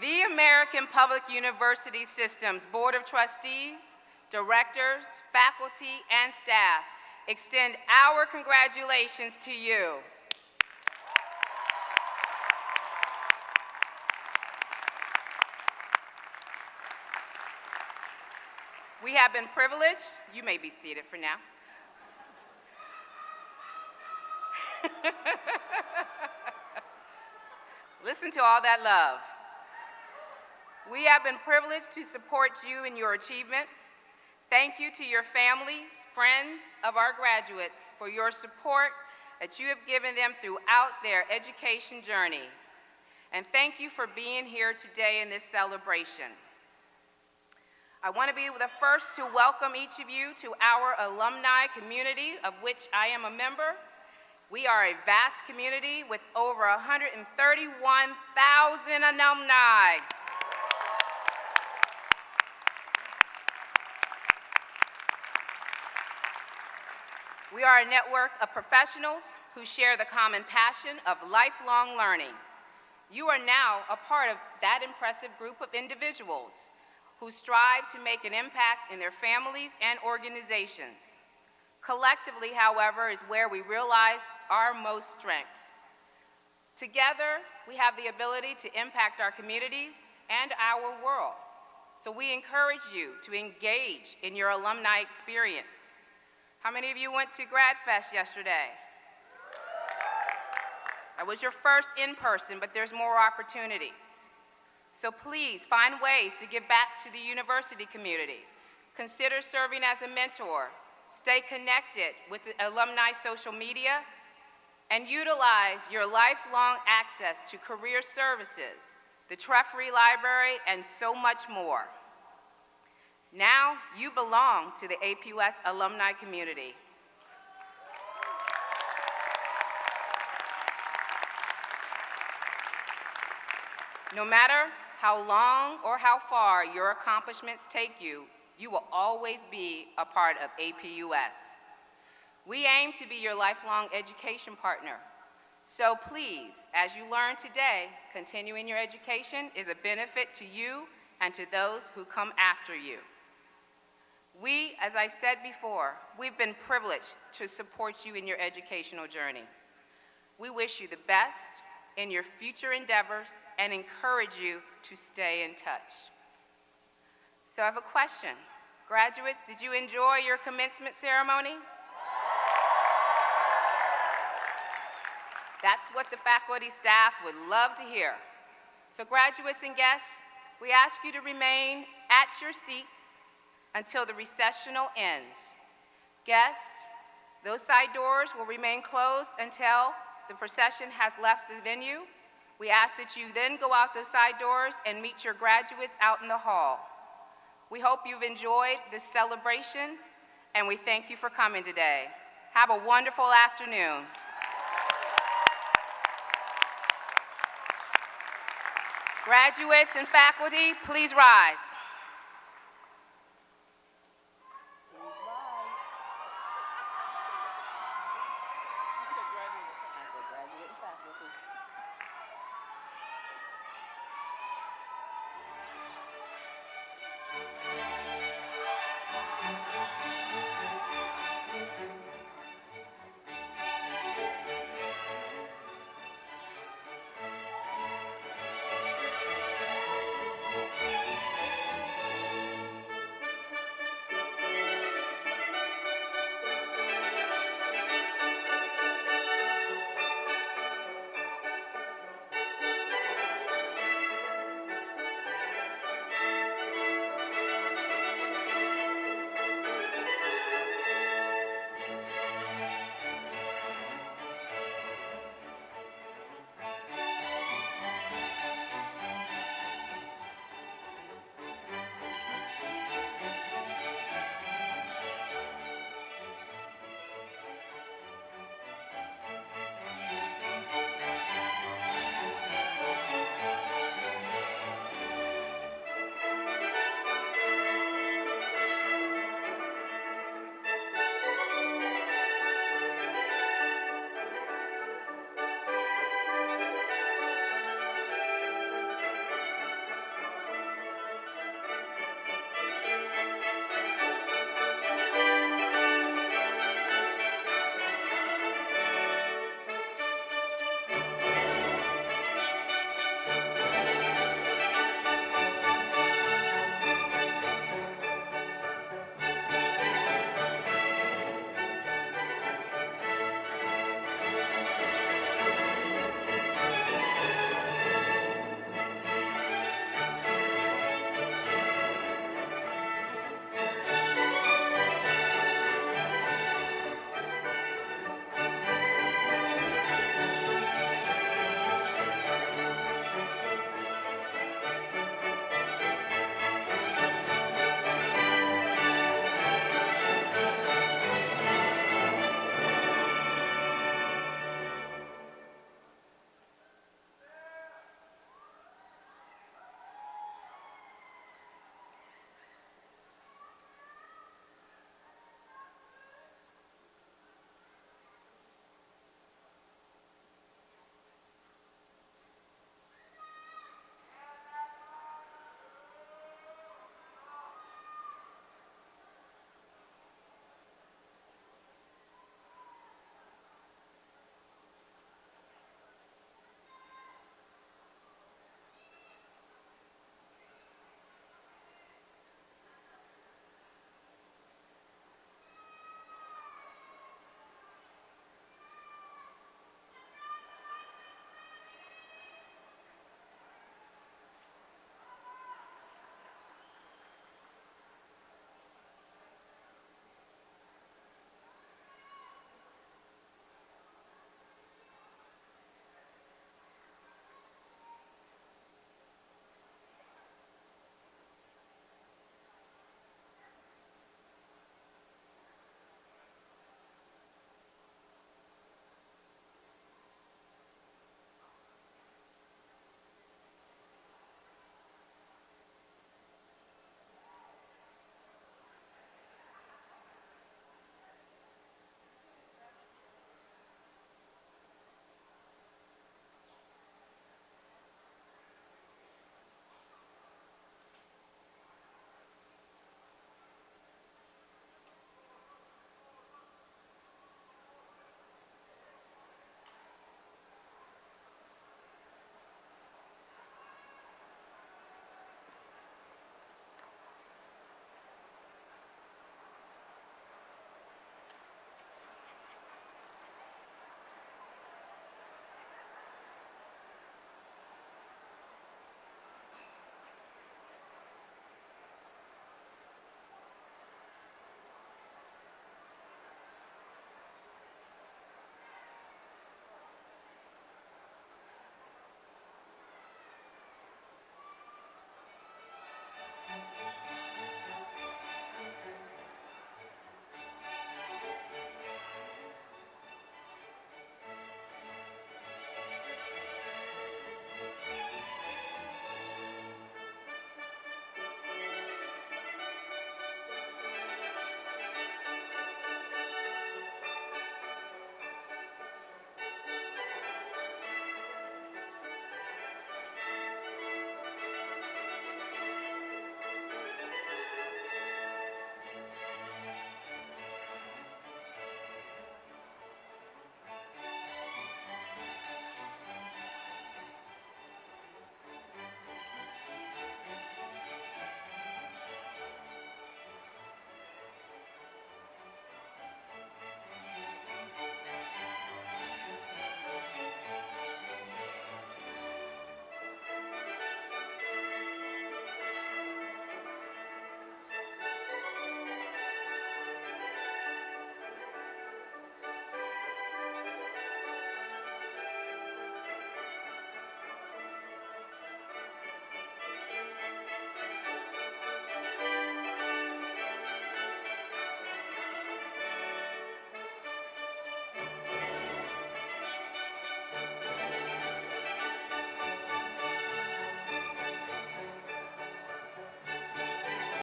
The American Public University System's Board of Trustees, directors, faculty, and staff extend our congratulations to you. We have been privileged, you may be seated for now. Listen to all that love. We have been privileged to support you in your achievement. Thank you to your families, friends of our graduates for your support that you have given them throughout their education journey. And thank you for being here today in this celebration. I want to be the first to welcome each of you to our alumni community, of which I am a member. We are a vast community with over 131,000 alumni. We are a network of professionals who share the common passion of lifelong learning. You are now a part of that impressive group of individuals who strive to make an impact in their families and organizations. Collectively, however, is where we realize our most strength. Together, we have the ability to impact our communities and our world. So we encourage you to engage in your alumni experience. How many of you went to Grad Fest yesterday? That was your first in-person, but there's more opportunities. So please find ways to give back to the university community. Consider serving as a mentor. Stay connected with the alumni social media, and utilize your lifelong access to career services, the Treffery Library, and so much more. Now you belong to the APUS alumni community. No matter how long or how far your accomplishments take you, you will always be a part of APUS. We aim to be your lifelong education partner. So please, as you learn today, continuing your education is a benefit to you and to those who come after you. We, as I said before, we've been privileged to support you in your educational journey. We wish you the best in your future endeavors and encourage you to stay in touch. So I have a question. Graduates, did you enjoy your commencement ceremony? That's what the faculty staff would love to hear. So graduates and guests, we ask you to remain at your seats until the recessional ends. Guests, those side doors will remain closed until the procession has left the venue. We ask that you then go out those side doors and meet your graduates out in the hall. We hope you've enjoyed this celebration, and we thank you for coming today. Have a wonderful afternoon. Graduates and faculty, please rise.